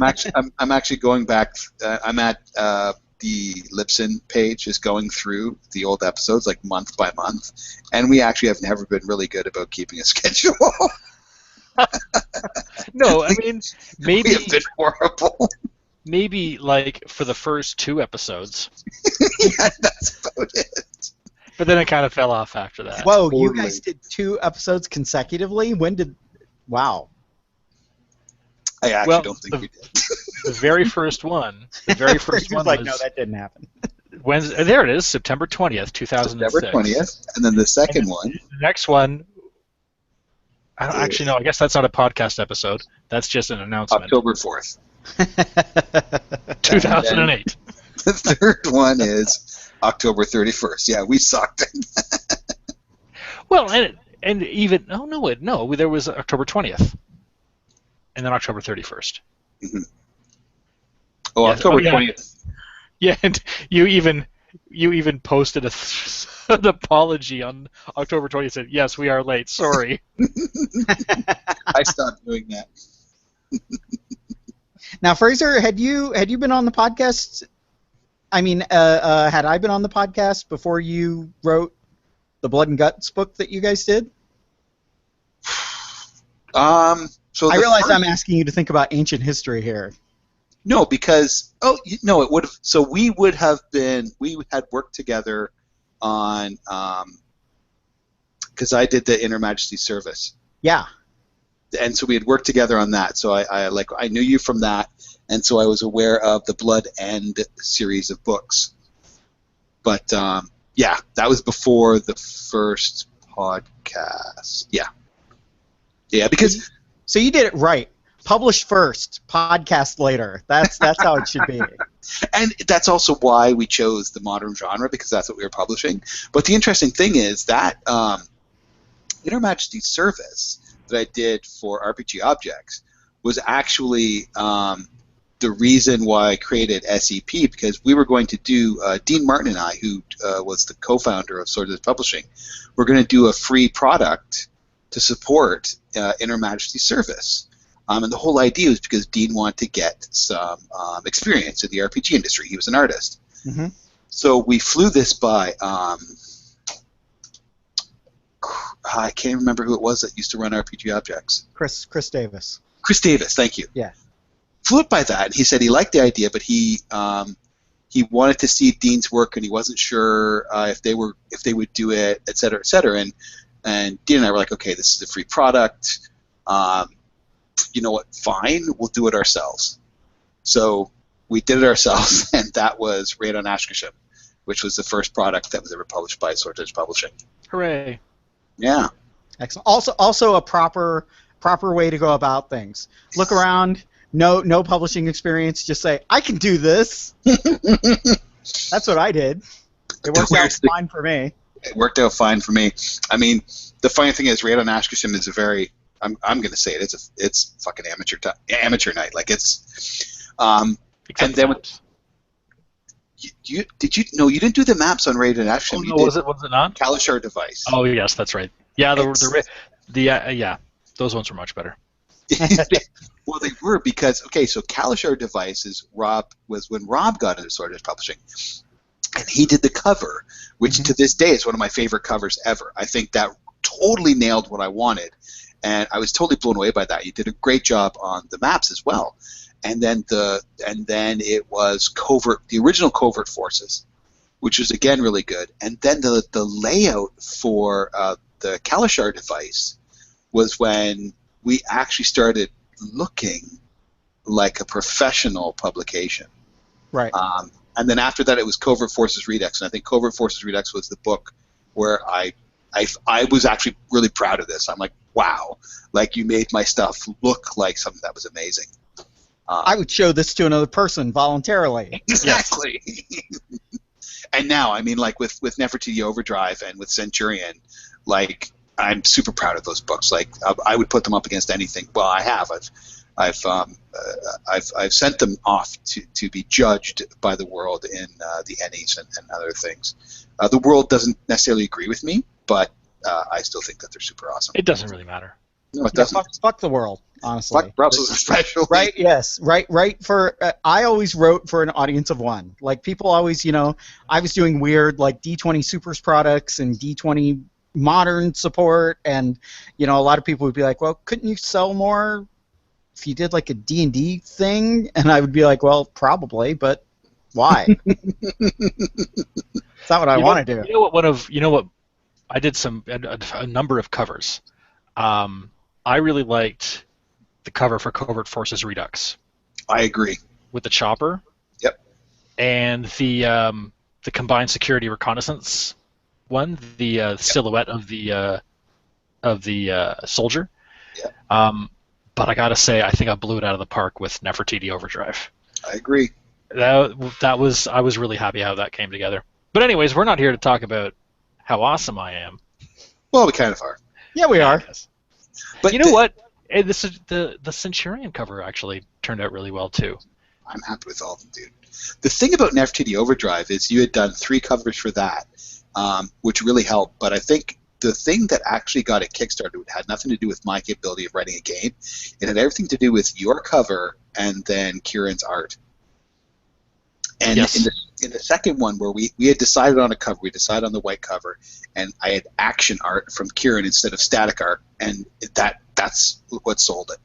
I'm actually going back. I'm at the Libsyn page, just going through the old episodes like month by month, and we actually have never been really good about keeping a schedule. No, I mean maybe we have been horrible. Maybe like for the first 2 episodes. Yeah, that's about it. But then it kind of fell off after that. Whoa, you guys did 2 episodes consecutively? When did? Wow. I actually don't think we did. The very first one. The very first one like, was no, that didn't happen. Wednesday. There it is, September 20th, 2006. September 20th, and then the second one. The next one. Actually, no. I guess that's not a podcast episode. That's just an announcement. October 4th. 2008. The third one is October 31st. Yeah, we sucked. Well, and even no, there was October 20th, and then October 31st. Mm-hmm. Oh, yeah, October 20th. Yeah, and you even posted an apology on October 20th. Said, "Yes, we are late. Sorry." I stopped doing that. Now, Fraser, had you been on the podcast? I mean, had I been on the podcast before you wrote the Blood and Guts book that you guys did? So I realize I'm asking you to think about ancient history here. No, because it would have. So we had worked together on because I did the Inner Majesty service. Yeah. And so we had worked together on that. So I knew you from that, and so I was aware of the Blood End series of books. But yeah, that was before the first podcast. Yeah, because so you did it right. Publish first, podcast later. That's how it should be. And that's also why we chose the modern genre, because that's what we were publishing. But the interesting thing is that Inner Majesty service that I did for RPG Objects was actually the reason why I created SEP, because we were going to do, Dean Martin and I, who was the co-founder of Swords Edge Publishing, we're going to do a free product to support In Her Majesty's service. And the whole idea was because Dean wanted to get some experience in the RPG industry. He was an artist. Mm-hmm. So we flew this by, I can't remember who it was that used to run RPG Objects. Chris Davis. Chris Davis, thank you. Yeah. Flew it by that, and he said he liked the idea, but he wanted to see Dean's work, and he wasn't sure if they would do it, et cetera, et cetera. And Dean and I were like, okay, this is a free product. You know what? Fine, we'll do it ourselves. So we did it ourselves, and that was Raid on Ashkasham, which was the first product that was ever published by Swords Edge Publishing. Hooray! Yeah. Excellent. Also a proper way to go about things. Look around. No publishing experience. Just say, I can do this. That's what I did. It worked out fine for me. It worked out fine for me. I mean, the funny thing is, Raid on Ashkasham is a very, I'm going to say it. It's fucking amateur night. Like it's, and then you didn't do the maps on Raid on Ashkasham. Oh, no, was it not? Kalashar Device. Oh yes, that's right. Yeah, yeah, those ones were much better. Well, they were because, okay, so Kalashar Devices was when Rob got into Swords Edge Publishing, and he did the cover, which to this day is one of my favorite covers ever. I think that totally nailed what I wanted, and I was totally blown away by that. You did a great job on the maps as well, and then it was the original Covert Forces, which was again really good, and then the layout for the Kalashar Device was when we actually started looking like a professional publication. Right. And then after that, it was Covert Forces Redux, and I think Covert Forces Redux was the book where I was actually really proud of this. I'm like, wow, like you made my stuff look like something that was amazing. I would show this to another person voluntarily. Exactly. And now, I mean, like with Nefertiti Overdrive and with Centurion, like I'm super proud of those books. Like I would put them up against anything. Well, I have. I've sent them off to be judged by the world in the Ennies and other things. The world doesn't necessarily agree with me, but I still think that they're super awesome. It doesn't really matter. No, it doesn't. Fuck the world, honestly. Fuck Brussels especially. Right, yes. Right. I always wrote for an audience of one. Like, people always, I was doing weird, like, D20 Supers products and D20 Modern support, and, a lot of people would be like, well, couldn't you sell more if you did, like, a D&D thing? And I would be like, well, probably, but why? It's not what I want to do. You know what? I did a number of covers. I really liked the cover for Covert Forces Redux. I agree. With the chopper. Yep. And the combined security reconnaissance one, the silhouette of the soldier. Yeah. But I gotta say, I think I blew it out of the park with Nefertiti Overdrive. I agree. I was really happy how that came together. But anyways, we're not here to talk about how awesome I am. Well, we kind of are. Yeah, we are. But you know what? The Centurion cover actually turned out really well too. I'm happy with all of them, dude. The thing about Nefertiti Overdrive is you had done 3 covers for that, which really helped. But I think the thing that actually got it kickstarted had nothing to do with my capability of writing a game. It had everything to do with your cover and then Kieran's art. And yes. in the second one, where we had decided on a cover, we decided on the white cover, and I had action art from Kieran instead of static art, and that's what sold it.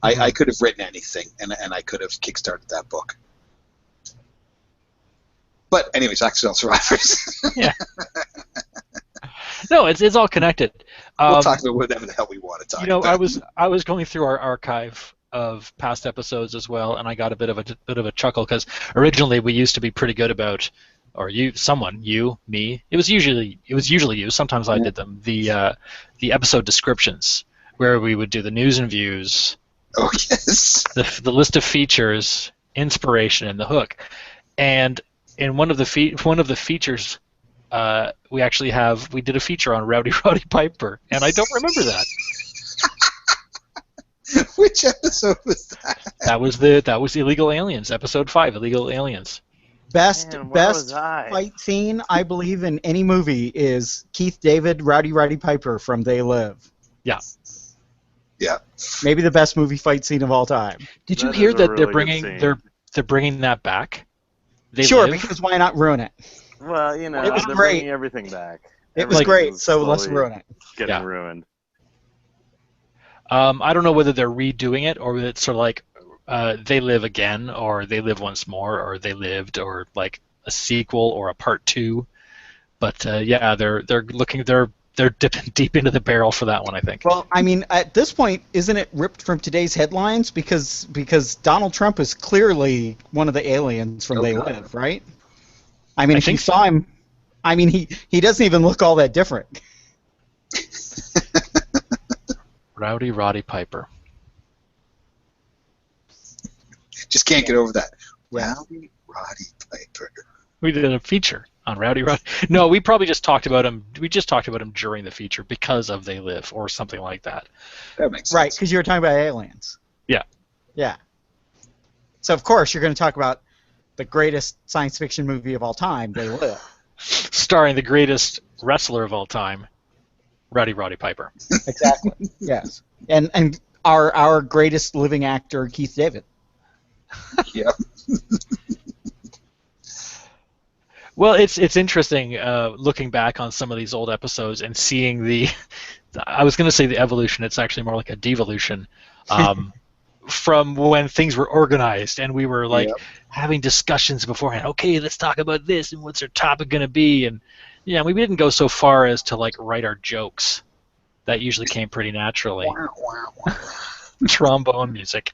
Mm-hmm. I could have written anything, and I could have kickstarted that book. But anyways, Accidental Survivors. Yeah. No, it's all connected. We'll talk about whatever the hell we want to talk about. I was going through our archive of past episodes as well, and I got a bit of a chuckle because originally we used to be pretty good about, or me. It was usually you. Sometimes I did them. The episode descriptions where we would do the news and views. Oh yes. The list of features, inspiration, and the hook, and in one of the features. We did a feature on Rowdy Roddy Piper, and I don't remember that. Which episode was that? That was Illegal Aliens, episode 5, Illegal Aliens. Best Man, where was I? fight scene, I believe, in any movie is Keith David, Rowdy Roddy Piper from They Live. Yeah. Yeah. Maybe the best movie fight scene of all time. Did you That hear is a that really good scene. they're bringing that back? They Sure, Live? because why not ruin it? Well, you know, It was they're great. bringing everything back. It was Like- great, so let's slowly ruin it. Getting Yeah. ruined. I don't know whether they're redoing it or whether it's sort of like They Live Again or They Live Once More or They Lived or like a sequel or a part 2. But yeah, they're dipping deep into the barrel for that one, I think. Well, I mean, at this point, isn't it ripped from today's headlines? Because Donald Trump is clearly one of the aliens from They Okay. Live, right? I mean, I if you think so. saw him, I mean, he doesn't even look all that different. Rowdy Roddy Piper. Just can't get over that. Yeah. Rowdy Roddy Piper. We did a feature on Rowdy Roddy. No, we probably just talked about him. We just talked about him during the feature because of They Live or something like that. That makes sense. Right, because you were talking about aliens. Yeah. Yeah. So, of course, you're going to talk about the greatest science fiction movie of all time, They Live. Starring the greatest wrestler of all time, Rowdy Roddy Piper. Exactly. Yes. And our greatest living actor, Keith David. Yeah. Well, it's interesting looking back on some of these old episodes and seeing I was going to say the evolution. It's actually more like a devolution from when things were organized and we were like Yep. having discussions beforehand. Okay, let's talk about this and what's our topic going to be. And yeah, we didn't go so far as to like write our jokes. That usually came pretty naturally. Wah, wah, wah. Trombone music.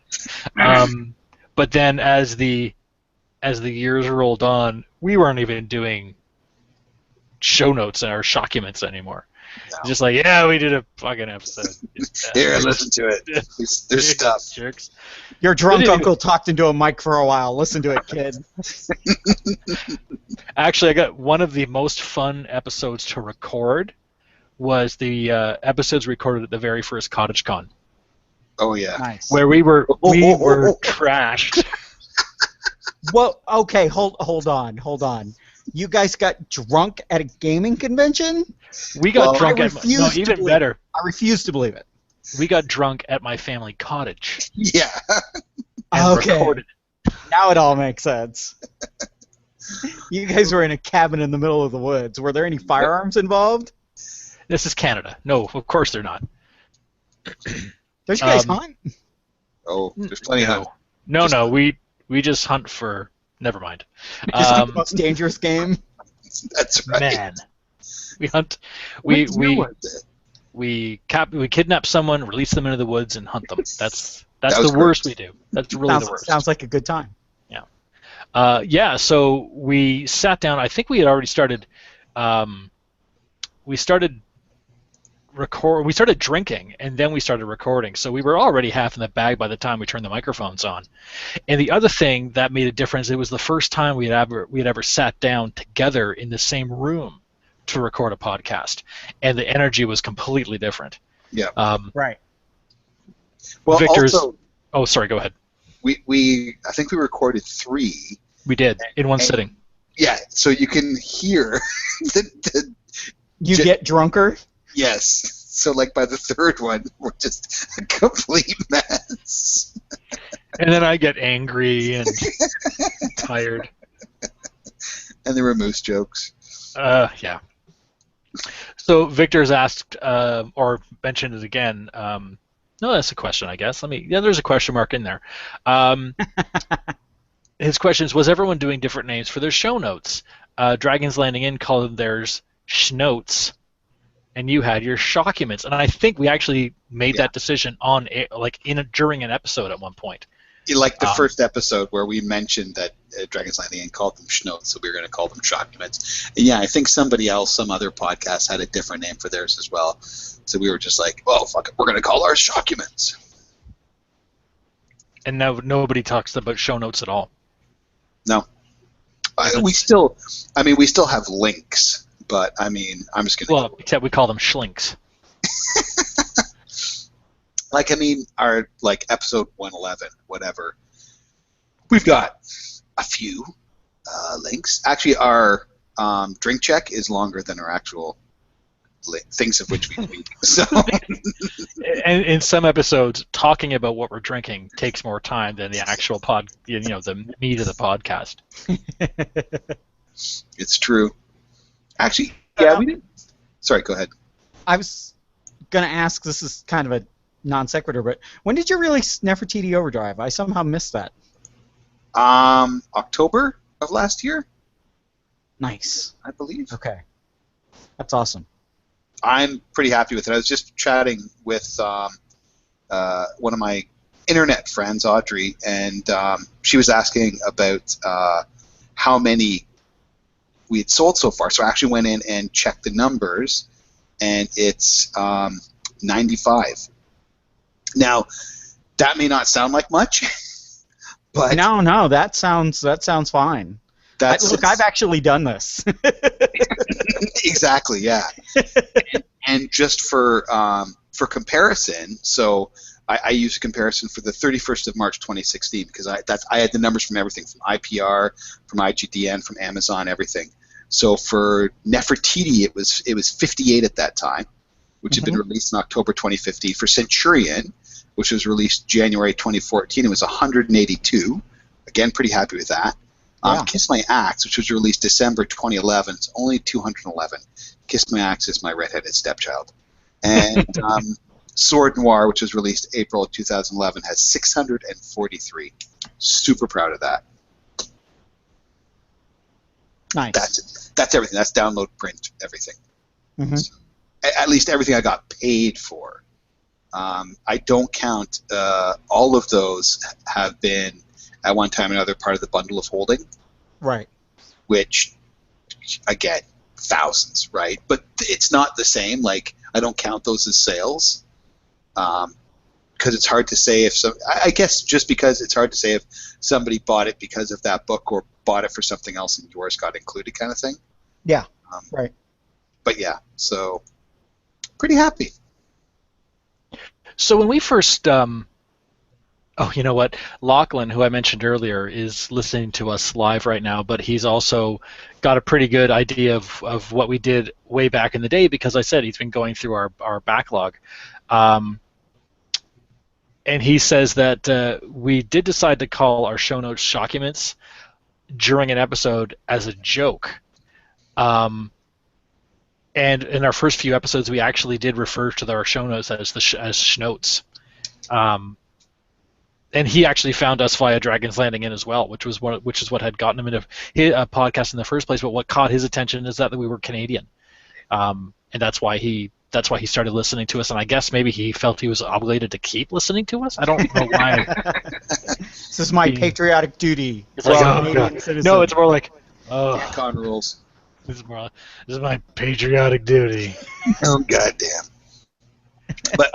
But then as the years rolled on, we weren't even doing show notes or shockuments anymore. No. Just like, yeah, we did a fucking episode. Here, listen to it. There's stuff. Jerks. Your drunk But uncle talked into a mic for a while. Listen to it, kid. Actually, I got one of the most fun episodes to record was the episodes recorded at the very first CottageCon, Oh, yeah. Nice. where we were trashed. Well, okay, hold on. You guys got drunk at a gaming convention? We got Well, drunk I at refuse no, to even believe better. I refuse to believe it. We got drunk at my family cottage Yeah. and Okay. recorded. Now it all makes sense. You guys were in a cabin in the middle of the woods. Were there any firearms involved? This is Canada. No, of course they're not. Don't you guys hunt? Oh, there's plenty of No, we just hunt for. Never mind. Just the most dangerous game? That's right. Man, we hunt. We What's new we with it? we kidnap someone, release them into the woods, and hunt them. That's That the was worst we do. That's really the Sounds, worst. sounds like a good time. Yeah, so we sat down. I think we had already started. We started drinking, and then we started recording. So we were already half in the bag by the time we turned the microphones on. And the other thing that made a difference, it was the first time we had ever sat down together in the same room to record a podcast, and the energy was completely different. Yeah. Right. Well, Victor's- also, Oh, sorry. Go ahead. we I think we recorded 3. We did in one And- sitting. Yeah, so you can hear the You J- get drunker? yes. So like by the 3rd one, we're just a complete mess. And then I get angry and tired. And there were moose jokes. Yeah. So Victor's asked or mentioned it again. No, that's a question, I guess. There's a question mark in there. His question is, was everyone doing different names for their show notes? Dragons Landing In called theirs schnotes, and you had your shockuments. And I think we actually made that decision during an episode at one point. Like the first episode where we mentioned that Dragon's Landing and called them schnotes, so we were going to call them shockuments. And yeah, I think somebody else, some other podcast, had a different name for theirs as well. So we were just like, well, fuck it, we're going to call ours shockuments. And now nobody talks about show notes at all. No. We still have links, but I mean, I'm just going to. Well, except we call them schlinks. Like, I mean, our, like, episode 111, whatever, we've got a few links. Actually, our drink check is longer than our actual things of which we speak. So, And in some episodes, talking about what we're drinking takes more time than the actual the meat of the podcast. it's true. Actually, yeah, we didn't. Sorry, go ahead. I was going to ask, this is kind of a non sequitur, but when did you release Nefertiti Overdrive? I somehow missed that. October of last year, Nice. I believe. Okay. That's awesome. I'm pretty happy with it. I was just chatting with one of my internet friends, Audrey, and she was asking about how many we had sold so far. So I actually went in and checked the numbers, and it's 95. Now, that may not sound like much, but No, that sounds fine. Look, I've actually done this. exactly, yeah. And just for comparison, so I used a comparison for the 31st of March 2016 because I had the numbers from everything, from IPR, from IGDN, from Amazon, everything. So for Nefertiti, it was 58 at that time, which had been released in October 2015. For Centurion, which was released January 2014, it was 182. Again, pretty happy with that. Yeah. Kiss My Axe, which was released December 2011, it's only 211. Kiss My Axe is my redheaded stepchild. And Sword Noir, which was released April of 2011, has 643. Super proud of that. Nice. That's everything. That's download, print, everything. Mm-hmm. So, at least everything I got paid for. I don't count all of those have been at one time or another part of the bundle of holding. Right. Which, again, thousands, right? But it's not the same. Like, I don't count those as sales. Because it's hard to say if I guess just because it's hard to say if somebody bought it because of that book or bought it for something else and yours got included, kind of thing. Yeah. Right. But yeah, so pretty happy. So when we first, oh, you know what? Lachlan, who I mentioned earlier, is listening to us live right now, but he's also got a pretty good idea of what we did way back in the day because I said he's been going through our backlog. And he says that we did decide to call our show notes Shockyments during an episode as a joke. And in our first few episodes, we actually did refer to our show notes as as schnotes. And he actually found us via Dragon's Landing Inn as well, which is what had gotten him into a podcast in the first place. But what caught his attention is that we were Canadian, and that's why he started listening to us. And I guess maybe he felt he was obligated to keep listening to us. I don't know why. This is my patriotic duty. It's like, as a oh, Canadian God. citizen. No, it's more like, oh, Con rules. this is my patriotic duty. Oh, goddamn. But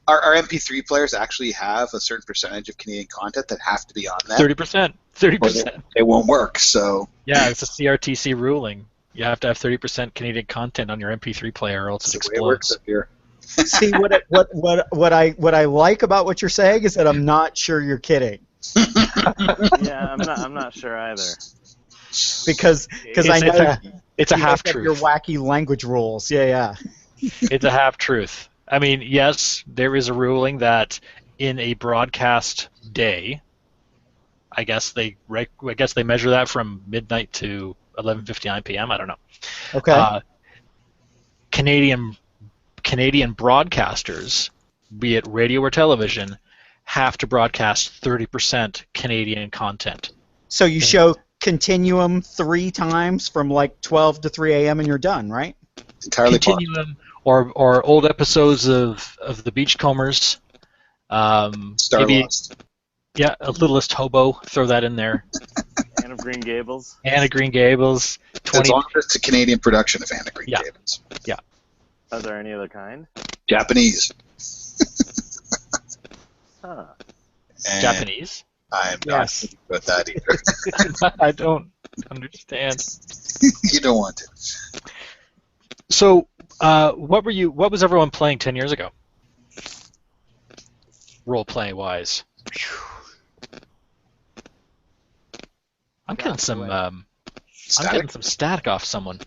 our MP3 players actually have a certain percentage of Canadian content that have to be on that. 30%. 30%. It won't work, so... Yeah, it's a CRTC ruling. You have to have 30% Canadian content on your MP3 player, or else it That's the way it works explodes. up here. See, what I like about what you're saying is that I'm not sure you're kidding. Yeah, I'm not sure either. Because I know It's a you half have truth. your wacky language rules. Yeah. It's a half truth. I mean, yes, there is a ruling that in a broadcast day, I guess they measure that from midnight to 11:59 p.m. I don't know. Okay. Canadian broadcasters, be it radio or television, have to broadcast 30% Canadian content. So you show Continuum 3 times from like 12 to 3 a.m. and you're done, right? Entirely possible. Continuum or old episodes of the Beachcombers. Star maybe, Lost. yeah, a Littlest Hobo. Throw that in there. Anne of Green Gables. Anne of Green Gables. As long as it's a Canadian production of Anne of Green Yeah. Gables. Are there any other kind? Japanese. Huh. And Japanese. I'm not Yes. thinking about that either. I don't understand. You don't want to. So, what was everyone playing 10 years ago? role-play wise. I'm getting some. I'm getting some static off someone.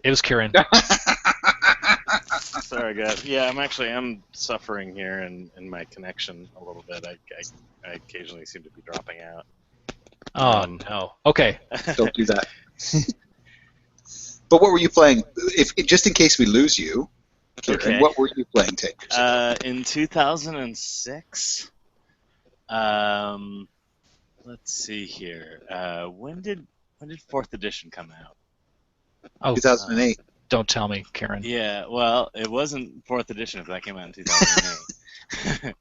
It was Kieran. Sorry, guys. Yeah, I'm suffering here in my connection a little bit. I occasionally seem to be dropping out. Oh no. Okay. Don't do that. But what were you playing? If just in case we lose you, Kieran, Okay. what were you playing 10 years ago? In 2006. Let's see here. When did 4th edition come out? Oh, 2008. don't tell me, Kieran. Yeah, well, it wasn't 4th edition if that came out in 2008.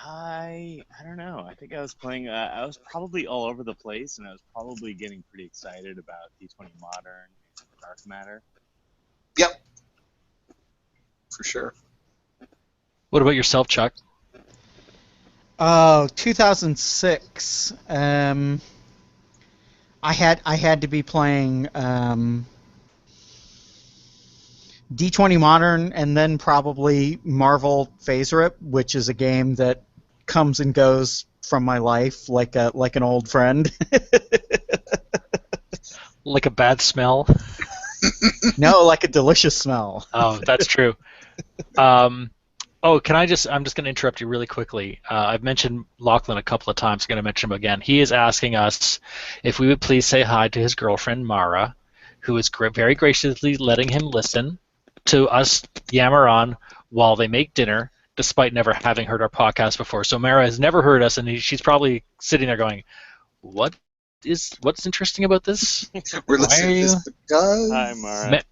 I don't know. I think I was playing. I was probably all over the place, and I was probably getting pretty excited about D20 Modern and Dark Matter. Yep. For sure. What about yourself, Chuck? Oh, 2006. I had to be playing D20 Modern, and then probably Marvel Phase Rip, which is a game that comes and goes from my life like an old friend. Like a bad smell? No, like a delicious smell. Oh, that's true. I'm just going to interrupt you really quickly. I've mentioned Lachlan a couple of times. I'm going to mention him again. He is asking us if we would please say hi to his girlfriend, Mara, who is very graciously letting him listen to us yammer on while they make dinner, despite never having heard our podcast before. So Mara has never heard us, and she's probably sitting there going, what's interesting about this? We're listening to this because... Hi, Mara.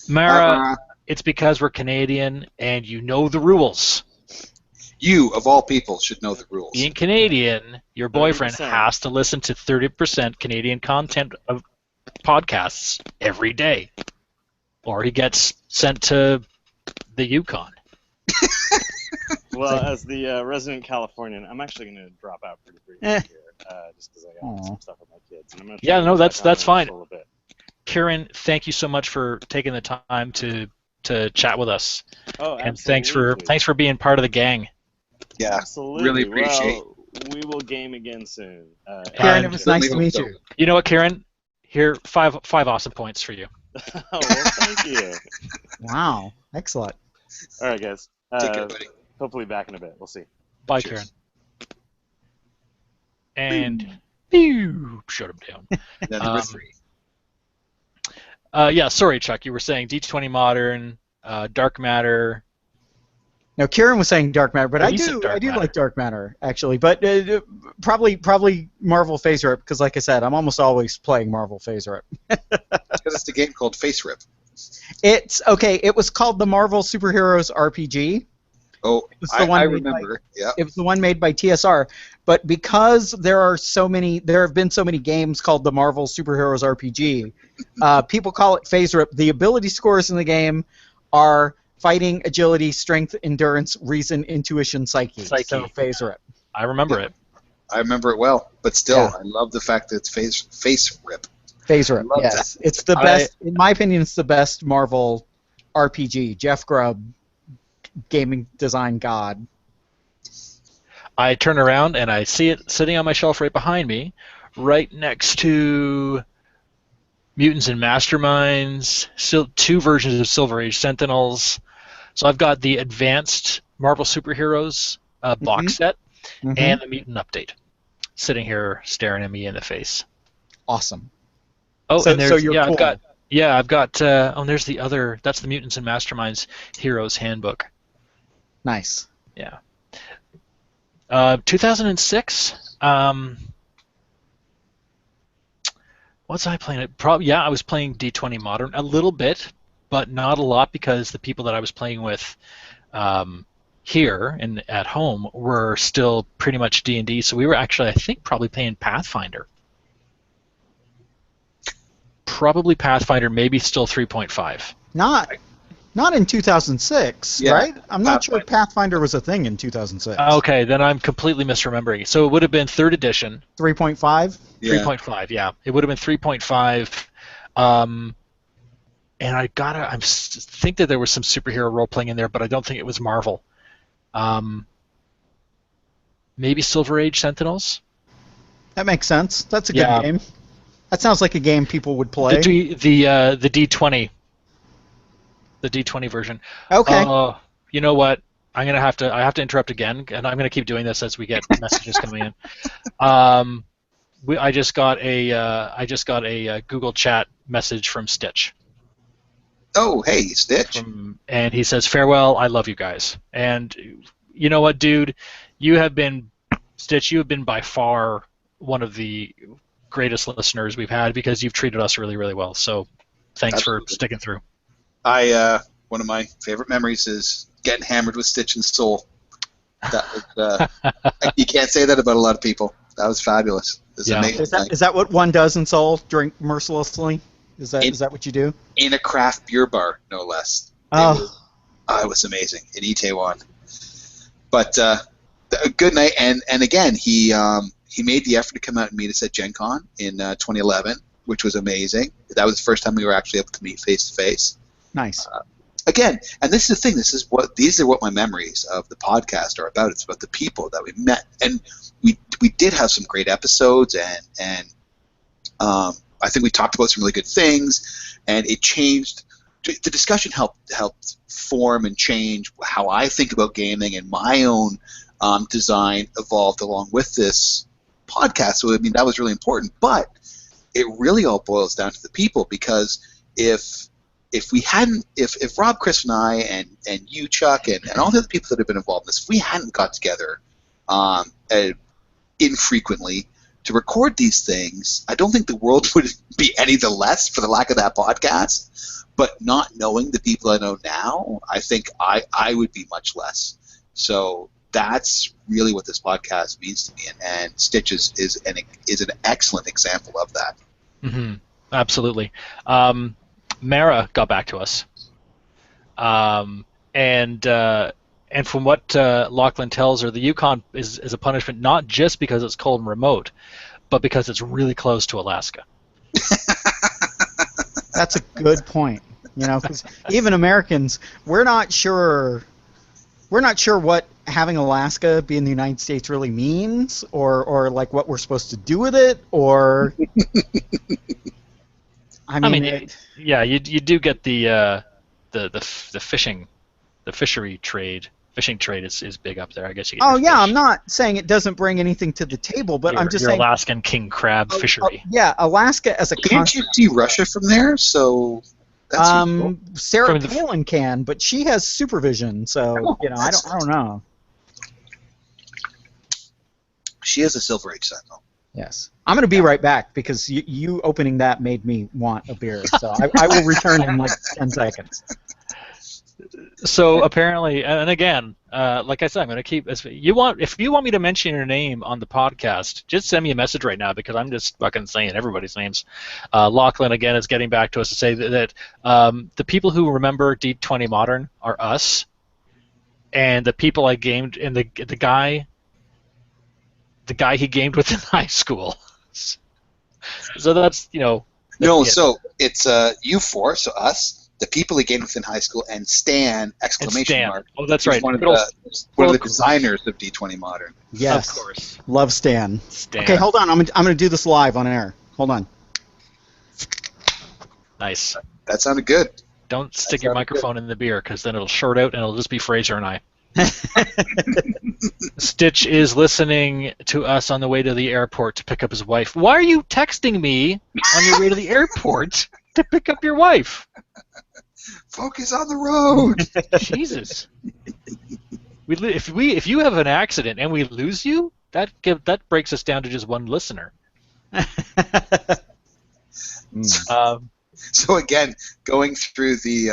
Mara, it's because we're Canadian, and you know the rules. You, of all people, should know the rules. Being Canadian, your boyfriend 30%. has to listen to 30% Canadian content of podcasts every day, or he gets sent to the Yukon. Well, as the resident Californian, I'm actually going to drop out pretty briefly here, just because I got some stuff with my kids. And I'm gonna try Yeah, to no, get that's back on in fine. just a little bit. Kieran, thank you so much for taking the time to chat with us, Oh, and absolutely. thanks for being part of the gang. Yeah, Absolutely. really appreciate. Well, we will game again soon. Kieran, it was certainly nice to hope meet so. you. You know what, Kieran? Here, five awesome points for you. Oh, well, thank you. Wow, excellent. All right, guys. Take care, buddy. Hopefully back in a bit. We'll see. Bye, Cheers. Kieran. And pew, shut him down. Number 3. Yeah, sorry, Chuck. You were saying D20 Modern, Dark Matter. No, Kieran was saying Dark Matter, but Oh, I you said do Dark Matter. like Dark Matter actually, but probably Marvel Phase Rip, because like I said, I'm almost always playing Marvel Phase Rip. Because it's the game called Face Rip. It's okay. It was called the Marvel Superheroes RPG. Oh, was the one I made by- remember. Yeah. It was the one made by TSR, but because there have been so many games called the Marvel Superheroes RPG, people call it Phase Rip. The ability scores in the game are fighting, agility, strength, endurance, reason, intuition, psyche. So Phase Rip. I remember it. I remember it well, but still, Yeah. I love the fact that it's Face Rip. Phase Rip, love yes. It's the best, in my opinion, it's the best Marvel RPG. Jeff Grubb, gaming design god. I turn around and I see it sitting on my shelf right behind me, right next to Mutants and Masterminds, still 2 versions of Silver Age Sentinels. So I've got the advanced Marvel Superheroes box set and the Mutant update sitting here staring at me in the face. Awesome. Oh, So- and there's, so you're yeah, cool. I've got, and there's the other, that's the Mutants and Masterminds Heroes Handbook. Nice. Yeah. 2006. What's I playing? I was playing D20 Modern a little bit, but not a lot because the people that I was playing with here and at home were still pretty much D&D. So we were actually, I think, probably playing Pathfinder. Probably Pathfinder, maybe still 3.5. Not in 2006, Yeah, right? I'm not sure Pathfinder was a thing in 2006. Okay, then I'm completely misremembering. So it would have been 3rd edition. 3.5? Yeah. 3.5, yeah. It would have been 3.5. and think that there was some superhero role playing in there, but I don't think it was Marvel. Maybe Silver Age Sentinels. That makes sense. That's a good Yeah. game. That sounds like a game people would play. The D20. The D20 version. Okay. You know what? I have to interrupt again, and I'm gonna keep doing this as we get messages coming in. I just got a Google Chat message from Stitch. Oh, hey, Stitch. And he says, "Farewell. I love you guys." And you know what, dude? Stitch. You have been by far one of the greatest listeners we've had because you've treated us really, really well. So, thanks Absolutely. for sticking through. One of my favorite memories is getting hammered with Stitch and Soul. That was, you can't say that about a lot of people. That was fabulous. It was amazing. Is that what one does in Soul? Drink mercilessly? Is that what you do? In a craft beer bar, no less. Oh. It was amazing in Itaewon. But a good night, and again, he made the effort to come out and meet us at Gen Con in 2011, which was amazing. That was the first time we were actually able to meet face to face. Nice. Again, and this is the thing. These are what my memories of the podcast are about. It's about the people that we met, and we did have some great episodes, and I think we talked about some really good things, and it changed. The discussion helped form and change how I think about gaming, and my own design evolved along with this podcast. So I mean that was really important, but it really all boils down to the people, because if Rob, Chris, and I, and you, Chuck, and all the other people that have been involved in this, if we hadn't got together infrequently to record these things, I don't think the world would be any the less for the lack of that podcast. But not knowing the people I know now, I think I would be much less. So that's really what this podcast means to me, and Stitch is an excellent example of that. Mm-hmm. Absolutely. Mara got back to us, and from what Lachlan tells her, the Yukon is a punishment not just because it's cold and remote, but because it's really close to Alaska. That's a good point. Because even Americans, we're not sure what having Alaska be in the United States really means, or like what we're supposed to do with it, or. You do get the fishery trade. Fishing trade is big up there. I guess you get. Oh yeah, I'm not saying it doesn't bring anything to the table, but I'm just saying. Alaskan king crab fishery. Yeah, Alaska as a. Can't you see Russia from there? So. That's cool. Sarah Palin can, but she has supervision, so I don't know. She is a Silver Age Sentinel. Yes. I'm going to be right back because you opening that made me want a beer. So I will return in like 10 seconds. So apparently, and again, like I said, I'm going to keep. If you want me to mention your name on the podcast, just send me a message right now because I'm just fucking saying everybody's names. Lachlan again is getting back to us to say that the people who remember D20 Modern are us, and the people I gamed and the guy he gamed with in high school. So that's No, so it's you four, so us. The people he gamed with in high school, and Stan, exclamation mark. Oh, that's right. One of the designers of D20 Modern. Yes. Of course. Love Stan. Stan. Okay, hold on. I'm going to do this live on air. Hold on. Nice. That sounded good. Don't stick your microphone in the beer because then it'll short out and it'll just be Fraser and I. Stitch is listening to us on the way to the airport to pick up his wife. Why are you texting me on your way to the airport to pick up your wife? Focus on the road. Jesus. If you have an accident and we lose you, that breaks us down to just one listener. So again, going through the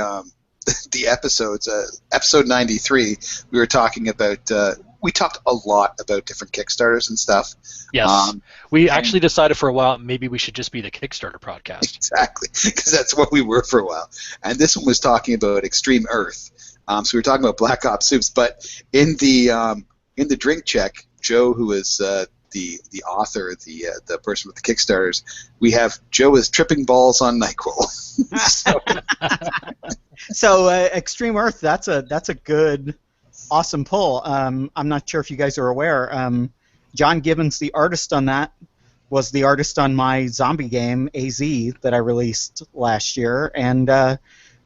episodes, episode 93, we were talking about. We talked a lot about different Kickstarters and stuff. Yes. We actually decided for a while maybe we should just be the Kickstarter podcast. Exactly, because that's what we were for a while. And this one was talking about Extreme Earth. So we were talking about Black Ops Soups, but in the drink check, Joe, who is the the author, the person with the Kickstarters, we have Joe is tripping balls on NyQuil. So Extreme Earth, that's a good, awesome pull. I'm not sure if you guys are aware. John Gibbons, the artist on that, was the artist on my zombie game AZ that I released last year, and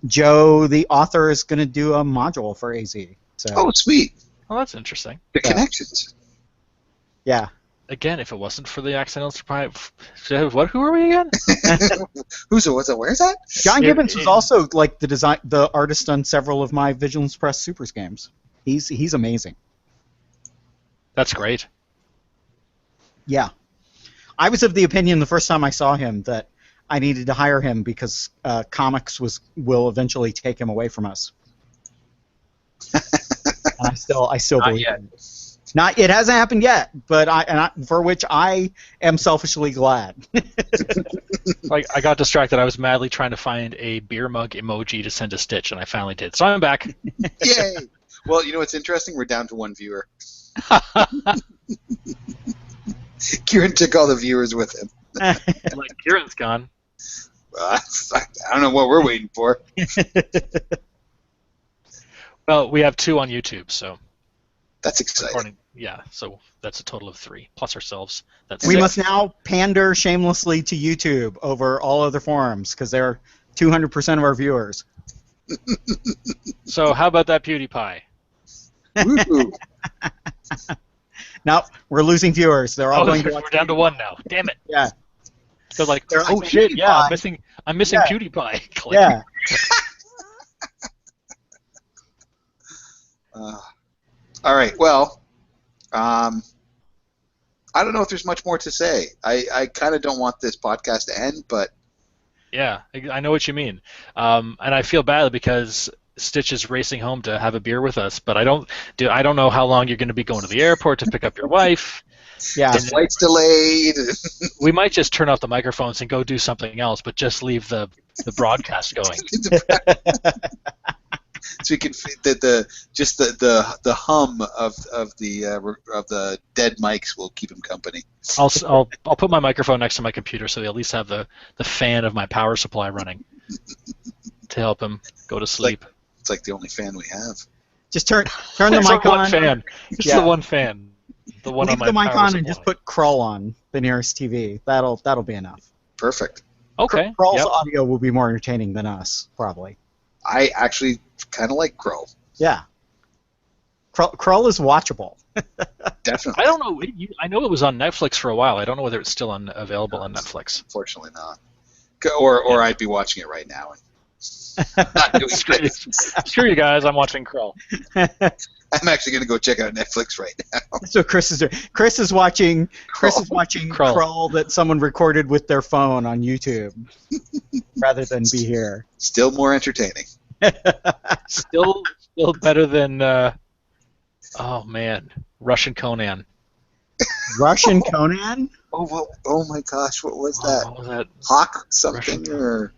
Joe, the author, is going to do a module for AZ. So. Oh, sweet! Well, that's interesting. The connections. Yeah. Again, if it wasn't for the accidental surprise, what? Who are we again? Who's it? What's it? Where's that? John Gibbons is also like the artist on several of my Vigilance Press Supers games. He's amazing. That's great. Yeah, I was of the opinion the first time I saw him that I needed to hire him because comics will eventually take him away from us. And I still believe it. It hasn't happened yet, but for which I am selfishly glad. Like, I got distracted. I was madly trying to find a beer mug emoji to send to Stitch, and I finally did. So I'm back. Yay! Well, you know what's interesting? We're down to one viewer. Kieran took all the viewers with him. Like, Kieran's gone. I don't know what we're waiting for. Well, we have 2 on YouTube, so. That's exciting. Yeah, so that's a total of 3, plus ourselves. That's We 6. must now pander shamelessly to YouTube over all other forums because they're 200% of our viewers. So how about that PewDiePie? Woo. Now we're losing viewers. They're all going to we're down to 1 now. Damn it. Yeah. They're like, They're like, oh shit, yeah, I'm missing Yeah. PewDiePie. Click. Yeah. All right. Well, I don't know if there's much more to say. I kind of don't want this podcast to end, but Yeah, I know what you mean. And I feel bad because Stitch is racing home to have a beer with us, but I don't know how long you're going to be going to the airport to pick up your wife. Yeah. the flight's delayed. We might just turn off the microphones and go do something else, but just leave the broadcast going. So we can the hum of the dead mics will keep him company. I'll put my microphone next to my computer so they at least have the fan of my power supply running to help him go to sleep. It's like the only fan we have. Just turn the It's mic the one on. fan. It's Yeah. the one fan. The one Leave on my the mic power on supply. and just put Krull on the nearest TV. That'll be enough. Perfect. Okay. Krull's Yep. audio will be more entertaining than us, probably. I actually kind of like Crow. Yeah. Krull is watchable. Definitely. I don't know. I know it was on Netflix for a while. I don't know whether it's still available on Netflix. Unfortunately not. Or I'd be watching it right now. And not doing this. Screw you guys. I'm watching Krull. I'm actually going to go check out Netflix right now. That's what Chris is doing. Chris is watching Krull. Krull that someone recorded with their phone on YouTube rather than be here. Still more entertaining. Still better than. Oh man, Russian Conan. Russian Conan? Oh, well, oh my gosh, what was that? What was that? Hawk something Russian or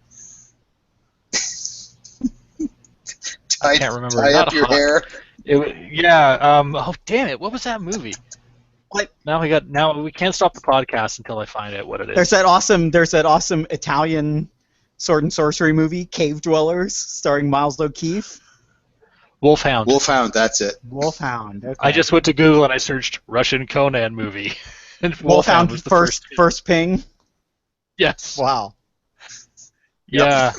I can't remember. tie Not up your Hawk. hair. Yeah. Oh damn it! What was that movie? What? Now we can't stop the podcast until I find out what it is. There's that awesome Italian sword and sorcery movie, Cave Dwellers, starring Miles O'Keefe. Wolfhound. Wolfhound, that's it. Wolfhound. Okay. I just went to Google and I searched Russian Conan movie. And Wolfhound was the first ping. Yes. Wow. Yeah.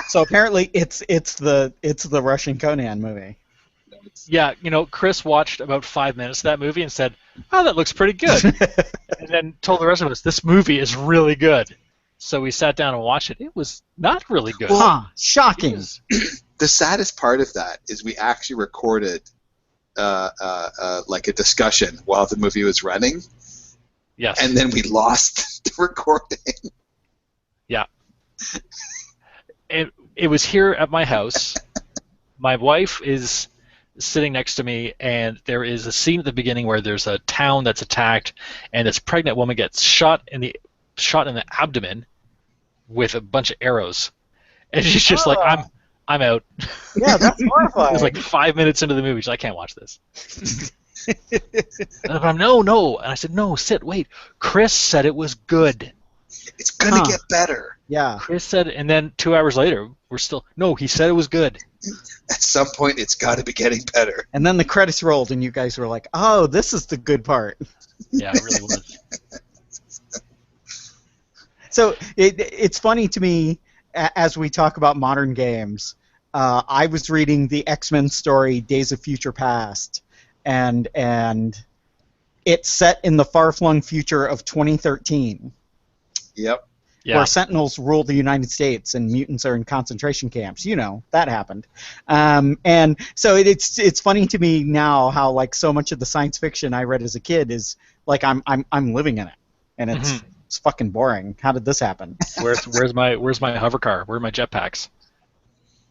So apparently it's the Russian Conan movie. Yeah, Chris watched about 5 minutes of that movie and said, "Oh, that looks pretty good," and then told the rest of us, "This movie is really good." So we sat down and watched it. It was not really good. Shocking. The saddest part of that is we actually recorded like a discussion while the movie was running, Yes. and then we lost the recording. Yeah. It was here at my house. My wife is sitting next to me, and there is a scene at the beginning where there's a town that's attacked, and this pregnant woman gets shot in the abdomen with a bunch of arrows, and she's just like, I'm out. Yeah, that's horrifying. It was like 5 minutes into the movie. She's like, I can't watch this. And I'm, no. And I said, no, sit, wait. Chris said it was good. It's gonna get better. Yeah. Chris said, and then 2 hours later, we're still, no, he said it was good. At some point, it's got to be getting better. And then the credits rolled, and you guys were like, "Oh, this is the good part." Yeah, it really was. So it's funny to me as we talk about modern games. I was reading the X-Men story Days of Future Past, and it's set in the far-flung future of 2013. Yep. Yeah. Where Sentinels rule the United States and mutants are in concentration camps. You know, that happened. And so it's funny to me now how like so much of the science fiction I read as a kid is like I'm living in it, and it's fucking boring. How did this happen? Where's my hover car? Where are my jetpacks?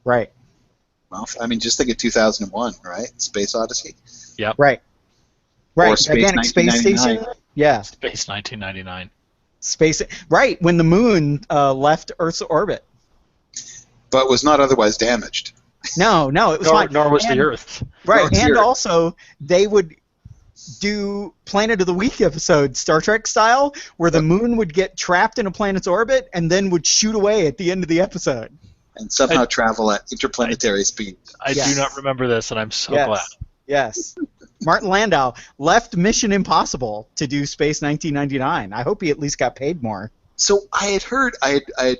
Right. Well, I mean, just think of 2001, right? Space Odyssey. Yep. Right. Right. Or Space Gigantic Space 1999. Station. Yeah. Space 1999. Space. Right when the moon left Earth's orbit. But was not otherwise damaged. No, it was fine. Nor was the Earth. Right, the and Earth. also they would do Planet of the Week episode, Star Trek style, where the moon would get trapped in a planet's orbit and then would shoot away at the end of the episode. And somehow travel at interplanetary speed. I Yes. do not remember this, and I'm so Yes. glad. Yes. Martin Landau left Mission Impossible to do Space 1999. I hope he at least got paid more. So I had heard, I had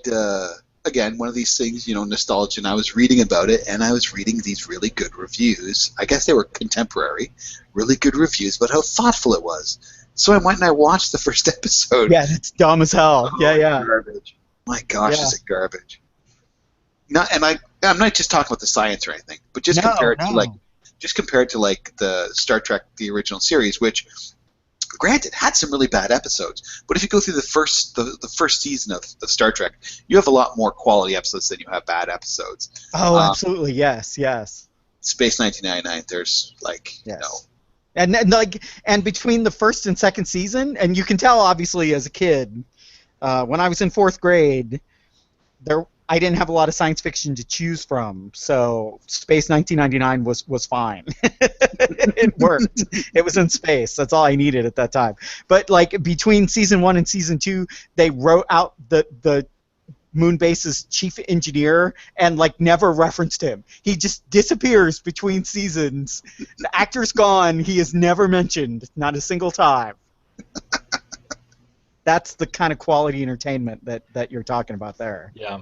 again, one of these things, nostalgia, and I was reading about it, and I was reading these really good reviews. I guess they were contemporary, really good reviews about how thoughtful it was. So I went and I watched the first episode. Yeah, it's dumb as hell. Oh, Yeah. Garbage. My gosh, Yeah. is it garbage? I'm not just talking about the science or anything, but just compared to the Star Trek, the original series, which, granted, had some really bad episodes. But if you go through the first season of Star Trek, you have a lot more quality episodes than you have bad episodes. Oh, absolutely. Yes. Space 1999, there's Yes. And between the first and second season, and you can tell obviously as a kid, when I was in fourth grade, I didn't have a lot of science fiction to choose from, so Space 1999 was fine. It worked. It was in space. That's all I needed at that time. But like between season 1 and season 2, they wrote out the moon base's chief engineer and like never referenced him. He just disappears between seasons. The actor's gone. He is never mentioned, not a single time. That's the kind of quality entertainment that you're talking about there. Yeah.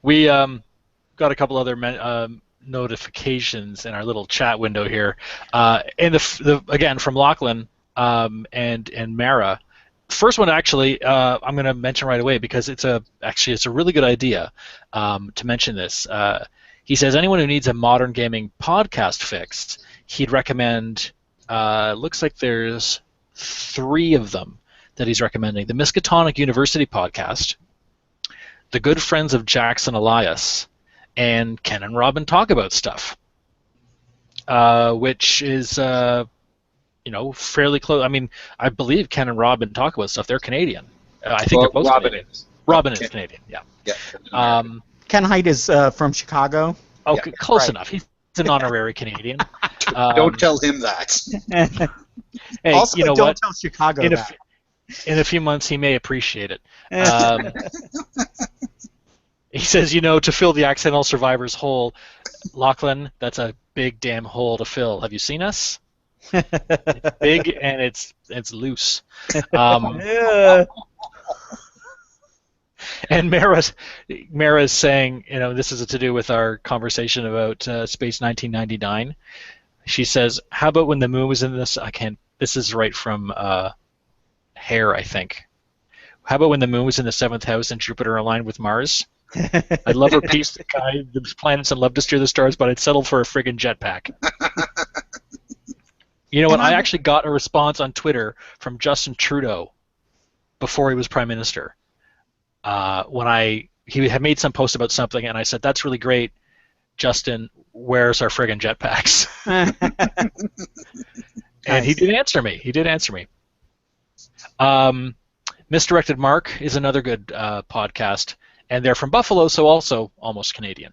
We got a couple other notifications in our little chat window here, and again from Lachlan and Mara. First one actually I'm going to mention right away because it's a really good idea to mention this. He says anyone who needs a modern gaming podcast fix, he'd recommend. Looks like there's 3 of them that he's recommending: the Miskatonic University podcast, The Good Friends of Jackson Elias, and Ken and Robin Talk About Stuff, which is fairly close. I mean, I believe Ken and Robin Talk About Stuff. They're Canadian. I think they're both Robin Canadian. is. Robin is Canadian. Yeah. Yeah. Ken Hite is from Chicago. Oh, Yeah, close right. enough. He's an honorary Canadian. Don't tell him that. Hey, Also, you know don't what? tell Chicago that. In a few months, he may appreciate it. He says, to fill the accidental survivor's hole, Lachlan, that's a big damn hole to fill. Have you seen us? It's big and it's loose. And Mara's saying, this is to do with our conversation about Space 1999. She says, how about when the moon was in this? This is right from Hare, I think. How about when the moon was in the 7th house and Jupiter aligned with Mars? I'd love her peace, the planets, and love to steer the stars, but I'd settle for a friggin' jetpack. You know what? I actually got a response on Twitter from Justin Trudeau before he was Prime Minister. When he had made some post about something, and I said, "That's really great, Justin. Where's our friggin' jetpacks?" And he did answer me. Misdirected Mark is another good podcast, and they're from Buffalo, so also almost Canadian.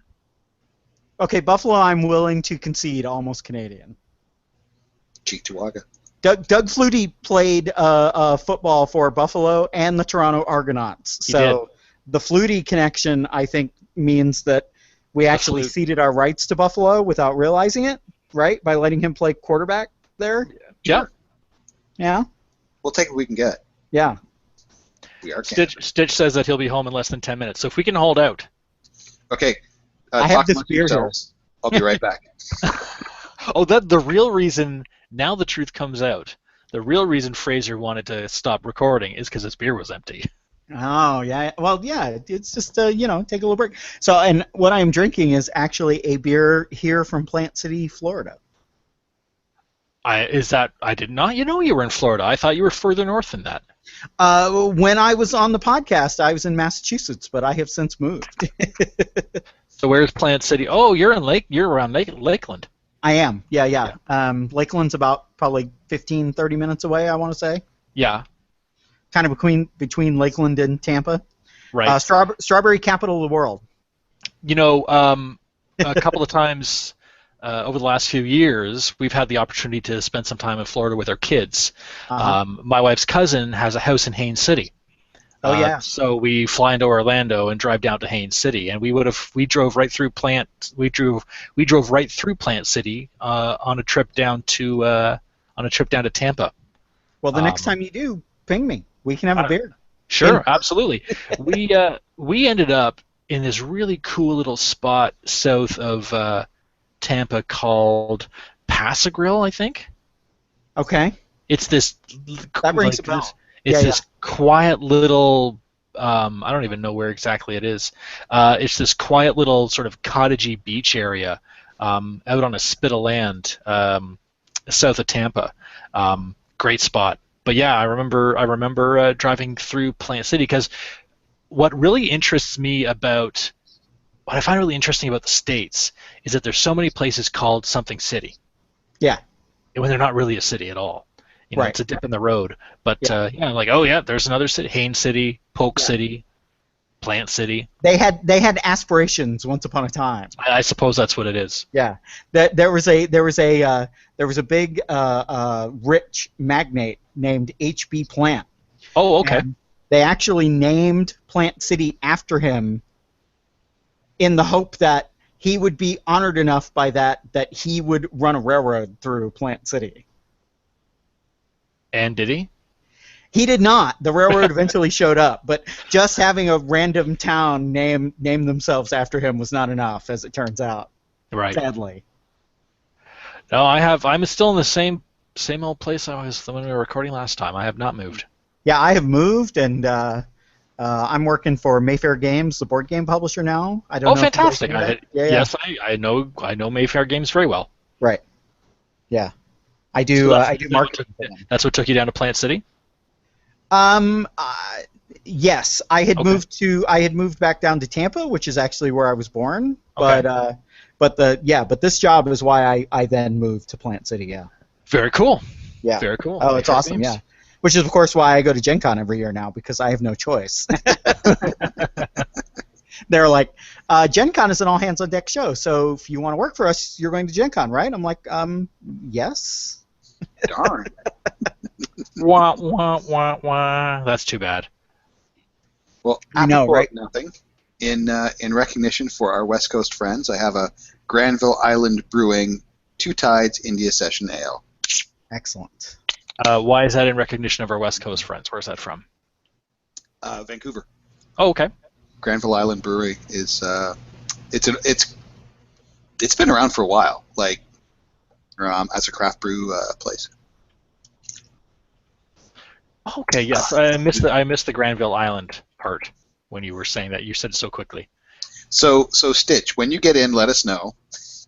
Okay, Buffalo, I'm willing to concede almost Canadian. Cheektowaga. Doug Flutie played football for Buffalo and the Toronto Argonauts. So the Flutie connection, I think, means that we actually ceded our rights to Buffalo without realizing it, right? By letting him play quarterback there. Yeah. Sure. Yeah. We'll take what we can get. Yeah. We are Canada. Stitch says that he'll be home in less than 10 minutes. So if we can hold out. Okay. I have this beer here. I'll be right back. Oh, the real reason, now the truth comes out, the real reason Fraser wanted to stop recording is because his beer was empty. Oh, yeah. Well, yeah, it's just, take a little break. So, and what I'm drinking is actually a beer here from Plant City, Florida. I did not you were in Florida. I thought you were further north than that. When I was on the podcast, I was in Massachusetts, but I have since moved. So where's Plant City? Oh, you're around Lakeland. I am, yeah. Lakeland's about probably 15, 30 minutes away, I want to say. Yeah. Kind of between Lakeland and Tampa. Right. Strawberry capital of the world. A couple of times over the last few years, we've had the opportunity to spend some time in Florida with our kids. Uh-huh. My wife's cousin has a house in Haines City. Oh, yeah. So we fly into Orlando and drive down to Haines City, and we drove right through Plant City on a trip down to Tampa. Well, the next time you do, ping me. We can have a beer. Sure, absolutely. We ended up in this really cool little spot south of Tampa called Pass-A-Grille, I think. Okay. It's this. That rings a bell. It's this quiet little. I don't even know where exactly it is. It's this quiet little sort of cottagey beach area out on a spit of land south of Tampa. Great spot. But yeah, I remember driving through Plant City because what I find really interesting about the States is that there's so many places called something city. Yeah. When they're not really a city at all. Right. It's a dip in the road. But there's another city, Haines City, Polk City, Plant City. They had aspirations once upon a time. I suppose that's what it is. Yeah. There was a big rich magnate named H.B. Plant. Oh, okay. And they actually named Plant City after him in the hope that he would be honored enough by that he would run a railroad through Plant City. And did he? He did not. The railroad eventually showed up, but just having a random town name themselves after him was not enough, as it turns out. Right. Sadly. No, I'm still in the same old place I was when we were recording last time. I have not moved. Yeah, I have moved, and I'm working for Mayfair Games, the board game publisher now. I don't know. Fantastic! Yes, I know Mayfair Games very well. Right. Yeah, I do. So I do marketing. That's what took you down to Plant City. Yes, I had moved back down to Tampa, which is actually where I was born. Okay. But this job is why I then moved to Plant City. Yeah. Very cool. Yeah. Very cool. Oh, it's awesome. Games. Yeah. Which is of course why I go to Gen Con every year now, because I have no choice. They're like, Gen Con is an all hands on deck show, so if you want to work for us, you're going to Gen Con, right? I'm like, yes. Darn. Wah, wah, wah, wah. That's too bad. Well, I know, right? Nothing. In recognition for our West Coast friends, I have a Granville Island Brewing Two Tides India Session Ale. Excellent. Why is that in recognition of our West Coast friends? Where's that from? Vancouver. Oh, okay. Granville Island Brewery is it's been around for a while, like as a craft brew place. Okay, yes, I missed the Granville Island part when you were saying that. You said it so quickly. So Stitch, when you get in, let us know,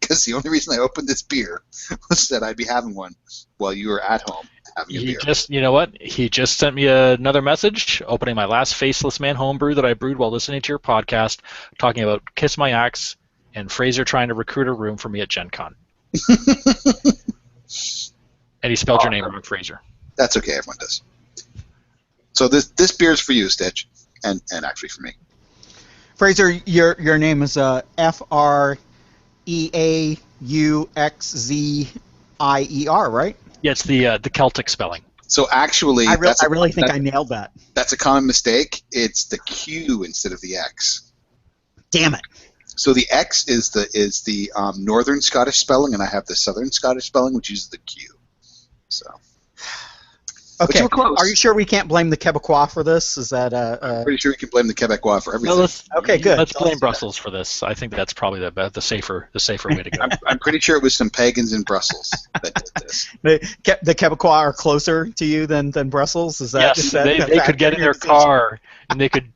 because the only reason I opened this beer was that I'd be having one while you were at home having a beer. He just sent me another message opening my last Faceless Man homebrew that I brewed while listening to your podcast, talking about Kiss My Axe and Fraser trying to recruit a room for me at Gen Con. And he spelled your name wrong, Fraser. That's okay, everyone does. So this beer is for you, Stitch, and actually for me. Fraser, your name is FREAUXZIER, right? Yeah, it's the Celtic spelling. So actually, I really think I nailed that. that's a common mistake. It's the Q instead of the X. Damn it. So the X is the Northern Scottish spelling, and I have the Southern Scottish spelling, which uses the Q. So. But Okay. you were close. Are you sure we can't blame the Quebecois for this? Is that I'm pretty sure we can blame the Quebecois for everything. Okay, good. Let's blame Brussels for this. I think that's probably the safer way to go. I'm pretty sure it was some pagans in Brussels that did this. The Quebecois are closer to you than Brussels? Is that, Yes, is that they a could get factor in in their your decision? car and they could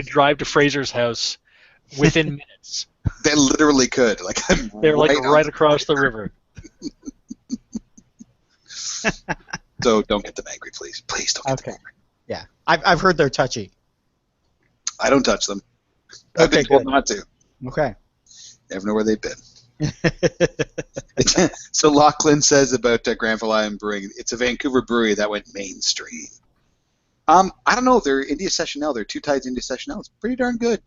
drive to Fraser's house within minutes. They literally could. Like I'm They're like on- right across the river. So don't get them angry, please. Please don't get them Okay. angry. Yeah. I've heard they're touchy. I don't touch them. I've been Okay, told good. not to. Okay. Never know where they've been. So Lachlan says about Granville Island Brewing, it's a Vancouver brewery that went mainstream. I don't know. They're India Sessionelle. They're Two Tides India Sessionelle. It's pretty darn good.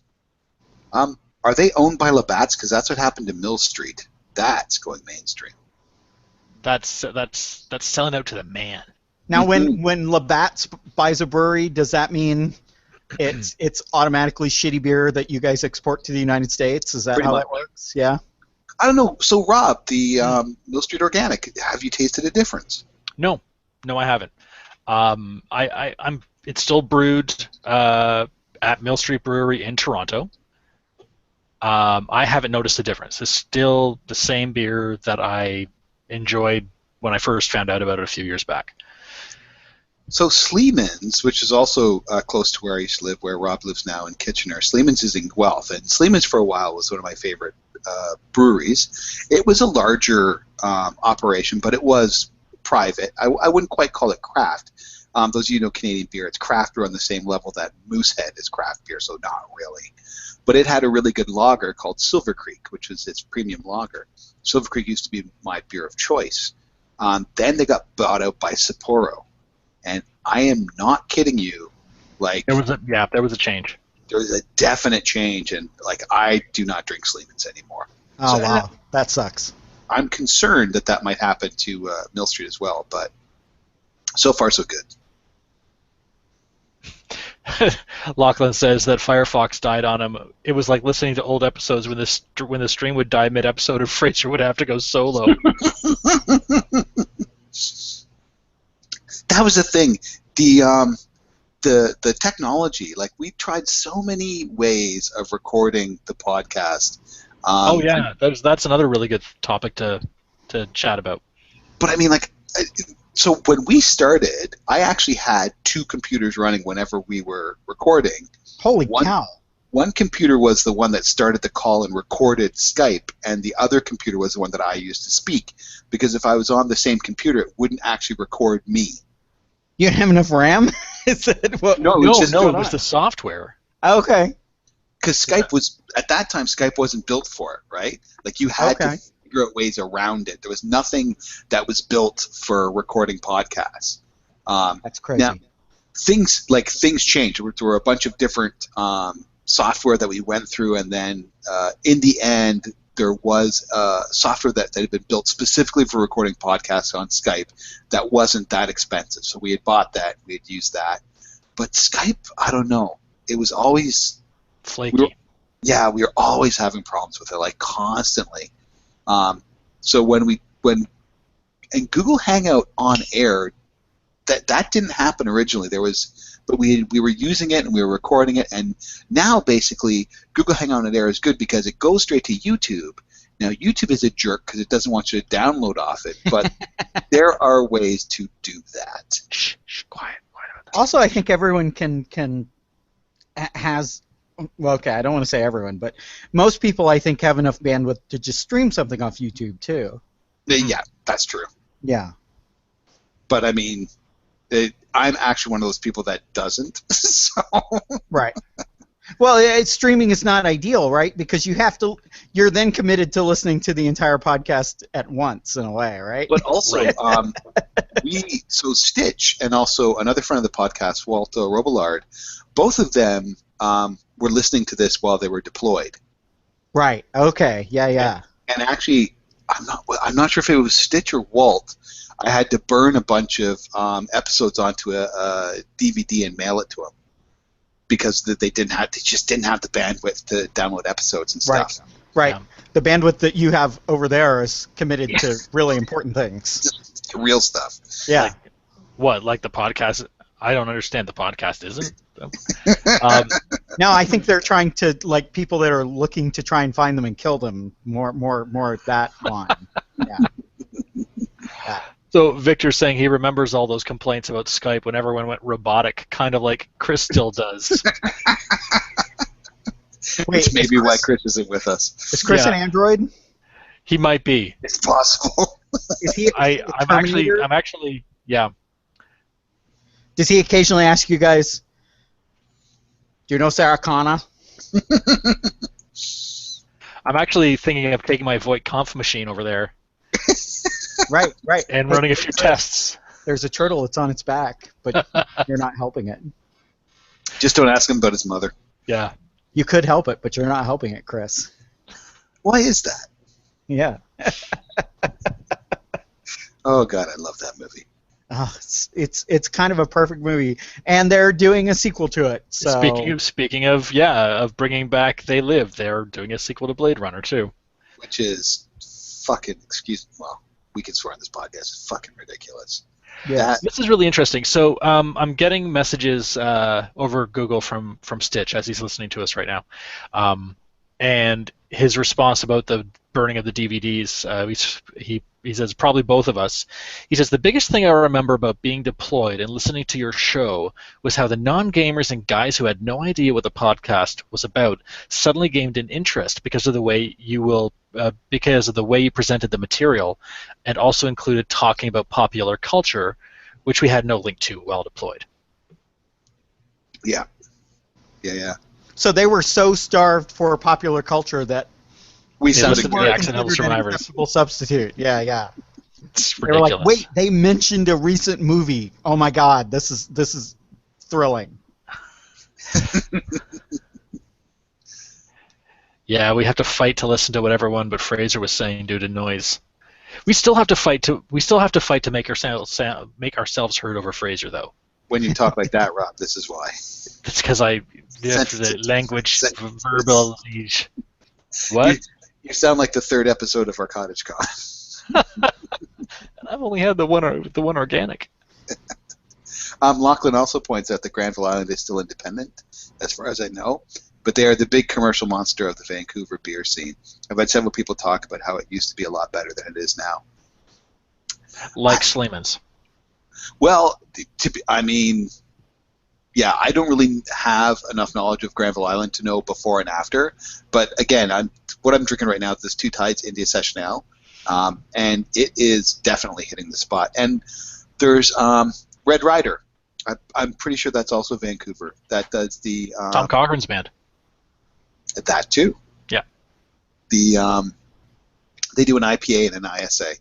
Are they owned by Labatt's? Because that's what happened to Mill Street. That's going mainstream. That's selling out to the man. Now, when Labatt's buys a brewery, does that mean it's automatically shitty beer that you guys export to the United States? Is that Pretty how much. that works? Yeah. I don't know. So Rob, the Mill Street Organic, have you tasted a difference? No, I haven't. It's still brewed at Mill Street Brewery in Toronto. I haven't noticed a difference. It's still the same beer that I enjoyed when I first found out about it a few years back. So Sleeman's, which is also close to where I used to live, where Rob lives now in Kitchener, Sleeman's is in Guelph, and Sleeman's for a while was one of my favorite breweries. It was a larger operation, but it was private. I wouldn't quite call it craft. Those of you know Canadian beer, it's craft beer on the same level that Moosehead is craft beer, so not really. But it had a really good lager called Silver Creek, which was its premium lager. Silver Creek used to be my beer of choice. Then they got bought out by Sapporo. And I am not kidding you. Like There was a change. there was a definite change, and like I do not drink Sleeman's anymore. Oh, So, wow. That sucks. I'm concerned that might happen to Mill Street as well, but so far so good. Lachlan says that Firefox died on him. It was like listening to old episodes when the stream would die mid-episode and Fraser would have to go solo. That was the thing. The technology, like we tried so many ways of recording the podcast. Oh yeah, that's another really good topic to chat about. But I mean, like, so when we started, I actually had two computers running whenever we were recording. Holy cow. One computer was the one that started the call and recorded Skype, and the other computer was the one that I used to speak. Because if I was on the same computer, it wouldn't actually record me. You didn't have enough RAM? Is that what? No, No, just it was the software. Okay. because Skype was at that time Skype wasn't built for it, right? Like you had to figure out ways around it. There was nothing that was built for recording podcasts. That's crazy. Now, things changed. There were a bunch of different software that we went through, and then in the end, there was software that had been built specifically for recording podcasts on Skype that wasn't that expensive. So we had bought that, we had used that. But Skype, I don't know. It was always flaky. We were always having problems with it, like constantly. So when Google Hangout on air, that didn't happen originally. But we were using it and we were recording it, and now basically Google Hangout on air is good because it goes straight to YouTube. Now YouTube is a jerk because it doesn't want you to download off it, but there are ways to do that. Shh, quiet. Also, I think everyone has. Well, okay, I don't want to say everyone, but most people I think have enough bandwidth to just stream something off YouTube too. Yeah, that's true. Yeah. But I mean, I'm actually one of those people that doesn't. So. Right. Well, streaming is not ideal, right? Because you're then committed to listening to the entire podcast at once, in a way, right? But also, so Stitch and also another friend of the podcast, Walter Robillard, both of them were listening to this while they were deployed. Right. Okay. Yeah. And actually, I'm not sure if it was Stitch or Walt. I had to burn a bunch of episodes onto a DVD and mail it to them because they just didn't have the bandwidth to download episodes and stuff. Right. Yeah. The bandwidth that you have over there is committed to really important things. Just real stuff. Yeah. Like, what? Like the podcast? I don't understand. The podcast isn't. No, I think they're trying to, like, people that are looking to try and find them and kill them. More at that line. Yeah. Yeah. So Victor's saying he remembers all those complaints about Skype when everyone went robotic, kind of like Chris still does. Wait, Which may be why Chris isn't with us. Is Chris an android? He might be. It's possible. Is he? I'm actually, yeah. Does he occasionally ask you guys, do you know Sarah Connor? I'm actually thinking of taking my Voight Conf machine over there. Right. And running a few tests. There's a turtle that's on its back, but you're not helping it. Just don't ask him about his mother. Yeah. You could help it, but you're not helping it, Chris. Why is that? Yeah. Oh God, I love that movie. It's kind of a perfect movie, and they're doing a sequel to it. So Speaking of bringing back They Live, they're doing a sequel to Blade Runner too. Which is fucking, well, we can swear on this podcast, it's fucking ridiculous. yeah. This is really interesting. So I'm getting messages over Google from Stitch as he's listening to us right now, and his response about the burning of the DVDs. He says probably both of us. He says the biggest thing I remember about being deployed and listening to your show was how the non-gamers and guys who had no idea what the podcast was about suddenly gained an interest because of the way you presented the material, and also included talking about popular culture, which we had no link to while deployed. Yeah. So they were so starved for popular culture that We They sounded listened to good. the Accidental Survivors. acceptable substitute. Yeah. It's They were ridiculous. like, wait, they mentioned a recent movie. Oh my God, this is thrilling. Yeah, we have to fight to listen to what everyone but Fraser was saying due to noise. We still have to fight to make ourselves heard over Fraser, though. When you talk like that, Rob, this is why. That's because the language verbal age. What? You sound like the third episode of our Cottage Con. And I've only had the one organic. Lachlan also points out that Granville Island is still independent, as far as I know, but they are the big commercial monster of the Vancouver beer scene. I've had several people talk about how it used to be a lot better than it is now. Like Sleeman's. Well, yeah, I don't really have enough knowledge of Granville Island to know before and after, but again, what I'm drinking right now is this Two Tides India Session Ale, and it is definitely hitting the spot. And there's Red Rider. I'm pretty sure that's also Vancouver. That does the Tom Cochran's band. that too. Yeah. They do an IPA and an ISA,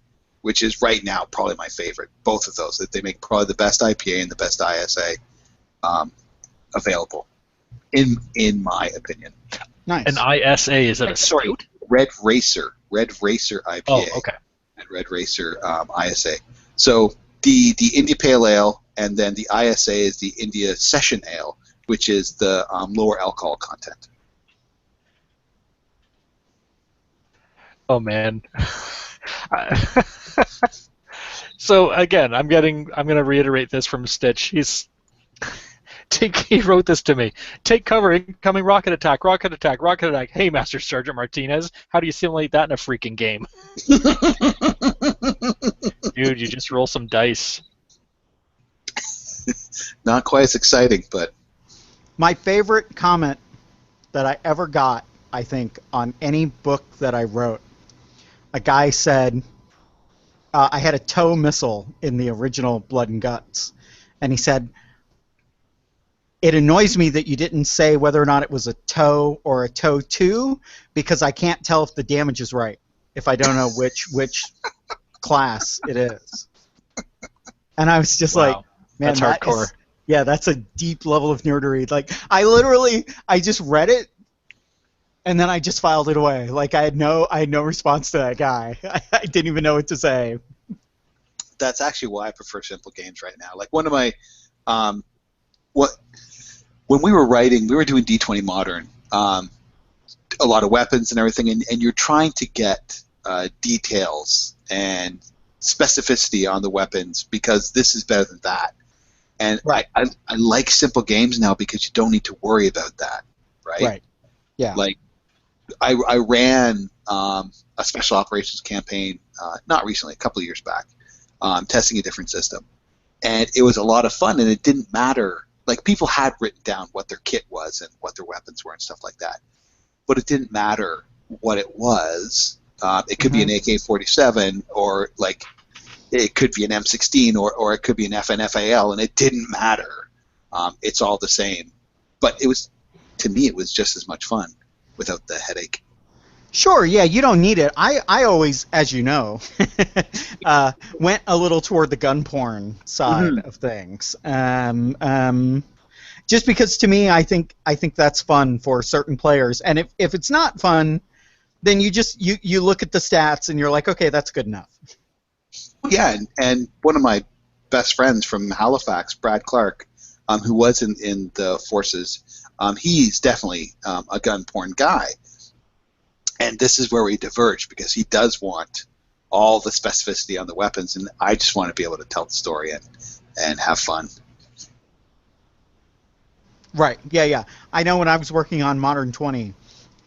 which is right now probably my favorite. Both of those. They make probably the best IPA and the best ISA available, in my opinion. Nice. An ISA, is that a stout? Red Racer IPA. Oh, okay. And Red Racer ISA. So the India Pale Ale, and then the ISA is the India Session Ale, which is the lower alcohol content. Oh man. So again, I'm going to reiterate this from Stitch. He wrote this to me. Take cover, incoming rocket attack, rocket attack, rocket attack. Hey, Master Sergeant Martinez, how do you simulate that in a freaking game? Dude, you just roll some dice. Not quite as exciting, but My favorite comment that I ever got, I think, on any book that I wrote, a guy said, I had a TOW missile in the original Blood and Guts, and he said, it annoys me that you didn't say whether or not it was a TOW or a TOW 2, because I can't tell if the damage is right, if I don't know which class it is. And I was just like, man, that's hardcore. Yeah, that's a deep level of nerdery. Like, I just read it, And then I just filed it away. Like I had no response to that guy. I didn't even know what to say. That's actually why I prefer simple games right now. Like one of my, what when we were writing, we were doing D20 Modern, a lot of weapons and everything, and you're trying to get details and specificity on the weapons because this is better than that. And Right. I like simple games now because you don't need to worry about that, right? Right. Yeah. Like I ran a special operations campaign not recently, a couple of years back, testing a different system, and it was a lot of fun. And it didn't matter. Like people had written down what their kit was and what their weapons were and stuff like that, but it didn't matter what it was. It could be an AK-47 or like it could be an M16 or it could be an FNFAL, and it didn't matter. It's all the same. But it was, to me, it was just as much fun without the headache. Sure, yeah, you don't need it. I always, as you know, went a little toward the gun porn side of things. Just because to me, I think that's fun for certain players. And if it's not fun, then you look at the stats and you're like, okay, that's good enough. Yeah, and one of my best friends from Halifax, Brad Clark, who was in the forces, he's definitely a gun porn guy. And this is where we diverge because he does want all the specificity on the weapons, and I just want to be able to tell the story and have fun. Right, yeah. I know when I was working on Modern 20,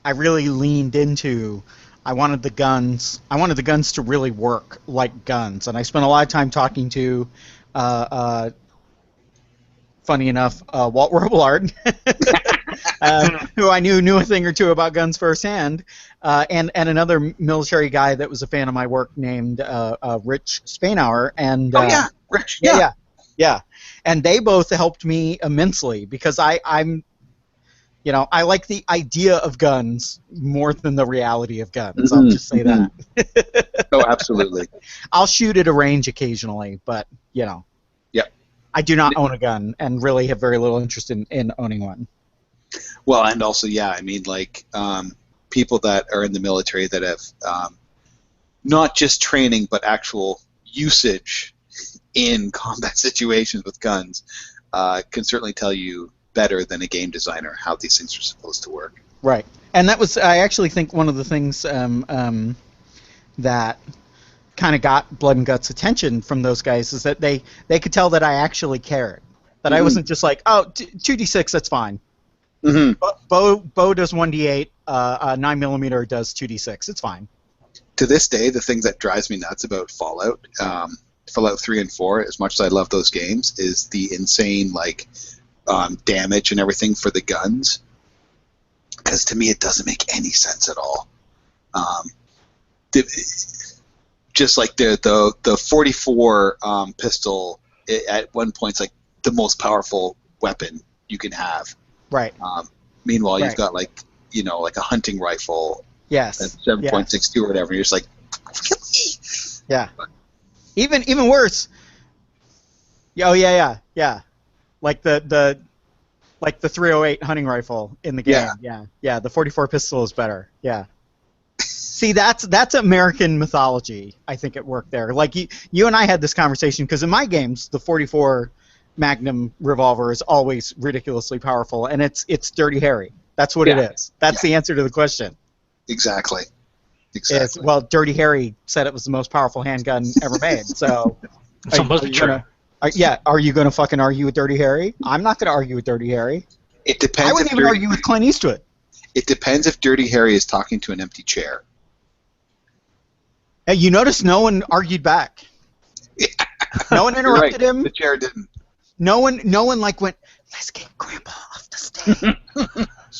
I really leaned into I wanted the guns to really work like guns, and I spent a lot of time talking to funny enough, Walt Robillard, who I knew a thing or two about guns firsthand, and another military guy that was a fan of my work named Rich Spainauer. And Rich, yeah. And they both helped me immensely because I'm I like the idea of guns more than the reality of guns. I'll just say that. Oh, absolutely. I'll shoot at a range occasionally, but Yep. I do not own a gun and really have very little interest in owning one. Well, and also, I mean, like people that are in the military that have not just training but actual usage in combat situations with guns can certainly tell you better than a game designer how these things are supposed to work. Right. And that was, I actually think, one of the things that kind of got Blood and Guts' attention from those guys is that they could tell that I actually cared. That I wasn't just like, 2d6, that's fine. Bo does 1d8, 9mm does 2d6, it's fine. To this day, the thing that drives me nuts about Fallout, Fallout 3 and 4, as much as I love those games, is the insane damage and everything for the guns. Because to me, it doesn't make any sense at all. Just like the 44 pistol at one point is like the most powerful weapon you can have. Right. Meanwhile, you've got like a hunting rifle. Yes. At 7.62 or whatever. And you're just like, kill me. Yeah. Even worse. Oh yeah. Like the 308 hunting rifle in the game. Yeah. The 44 pistol is better. Yeah. See, that's American mythology. I think it worked there. Like you and I had this conversation because in my games, the 44 Magnum revolver is always ridiculously powerful, and it's Dirty Harry. That's what it is. That's the answer to the question. Exactly. Well, Dirty Harry said it was the most powerful handgun ever made. So, are you gonna fucking argue with Dirty Harry? I'm not gonna argue with Dirty Harry. It depends. I wouldn't even argue with Clint Eastwood. It depends if Dirty Harry is talking to an empty chair. Hey, you notice no one argued back. No one interrupted him. The chair didn't. No one went, let's get Grandpa off the stage.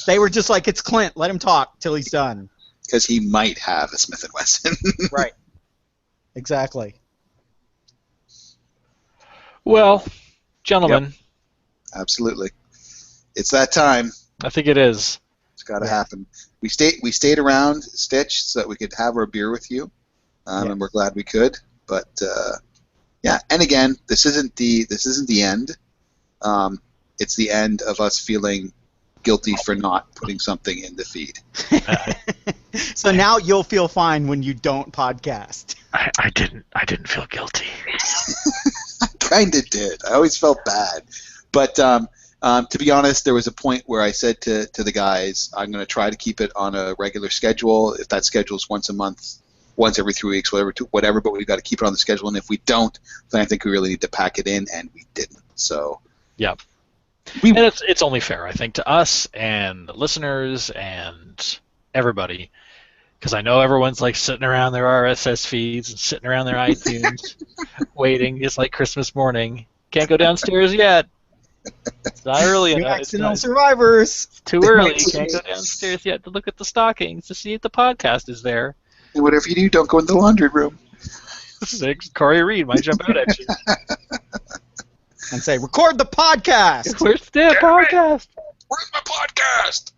They were just like, it's Clint, let him talk till he's done. Because he might have a Smith & Wesson. Right. Exactly. Well, gentlemen. Yep. Absolutely. It's that time. I think it is. It's got to happen. We stayed around, Stitch, so that we could have our beer with you. And we're glad we could. But and again, this isn't the end. It's the end of us feeling guilty for not putting something in the feed. So now you'll feel fine when you don't podcast. I didn't feel guilty. I kind of did. I always felt bad. But to be honest, there was a point where I said to the guys, I'm going to try to keep it on a regular schedule. If that schedule is once a month, once every 3 weeks, whatever, but we've got to keep it on the schedule. And if we don't, then I think we really need to pack it in, and we didn't. So yeah. And it's only fair, I think, to us and the listeners and everybody, because I know everyone's like sitting around their RSS feeds and sitting around their iTunes waiting. It's like Christmas morning. Can't go downstairs yet. It's not early You enough. accidental survivors. It's too early. Can't go downstairs yet to look at the stockings to see if the podcast is there. And whatever you do, don't go in the laundry room. Corey Reed might jump out at you. And say, record the podcast! Where's the damn podcast? Where's my podcast?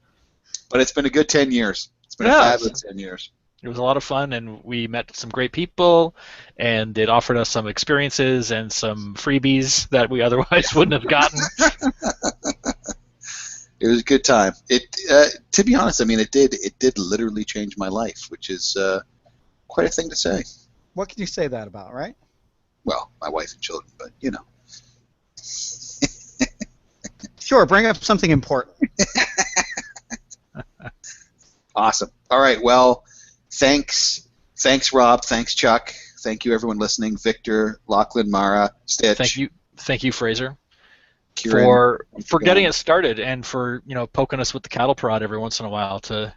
But it's been a good 10 years. It's been a fabulous 10 years. It was a lot of fun, and we met some great people, and it offered us some experiences and some freebies that we otherwise wouldn't have gotten. It was a good time. To be honest, I mean, it did literally change my life, which is quite a thing to say. What can you say that about, right? Well, my wife and children, but you know. Sure, bring up something important. Awesome. All right. Well, thanks, Rob. Thanks, Chuck. Thank you, everyone listening. Victor, Lachlan, Mara, Stitch. Thank you, Fraser, Kieran, for getting it started and for poking us with the cattle prod every once in a while to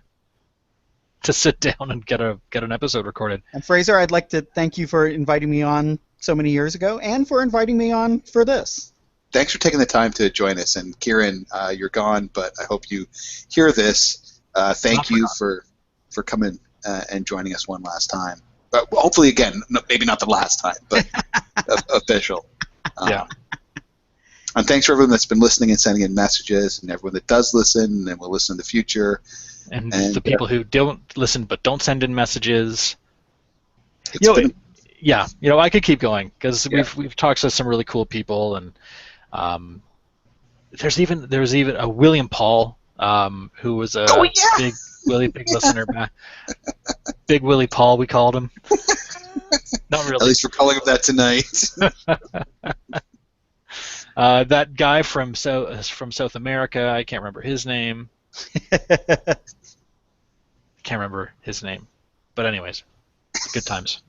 sit down and get an episode recorded. And Fraser, I'd like to thank you for inviting me on so many years ago and for inviting me on for this. Thanks for taking the time to join us. And Kieran, you're gone, but I hope you hear this. Thank you for coming and joining us one last time. But hopefully, again, maybe not the last time, but official. Yeah. And thanks for everyone that's been listening and sending in messages, and everyone that does listen and will listen in the future. And the people who don't listen but don't send in messages. Yeah, I could keep going because we've talked to some really cool people, and there's even a William Paul who was a big listener. Big Willie Paul, we called him. Not really. At least we're calling him that tonight. That guy from South America, I can't remember his name. Can't remember his name, but anyways, good times.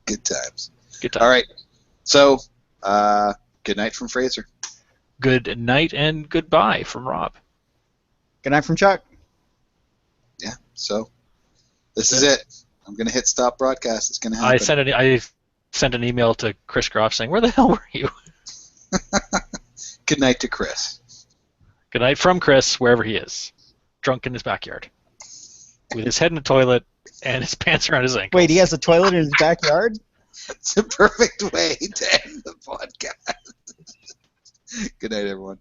Good times. Good times. All right. So, good night from Fraser. Good night and goodbye from Rob. Good night from Chuck. Yeah. So, this is it. I'm gonna hit stop broadcast. It's gonna happen. I sent an email to Chris Groff saying, "Where the hell were you?" Good night to Chris. Good night from Chris, wherever he is, drunk in his backyard, with his head in the toilet and his pants around his ankles. Wait, he has a toilet in his backyard? It's a perfect way to end the podcast. Good night, everyone.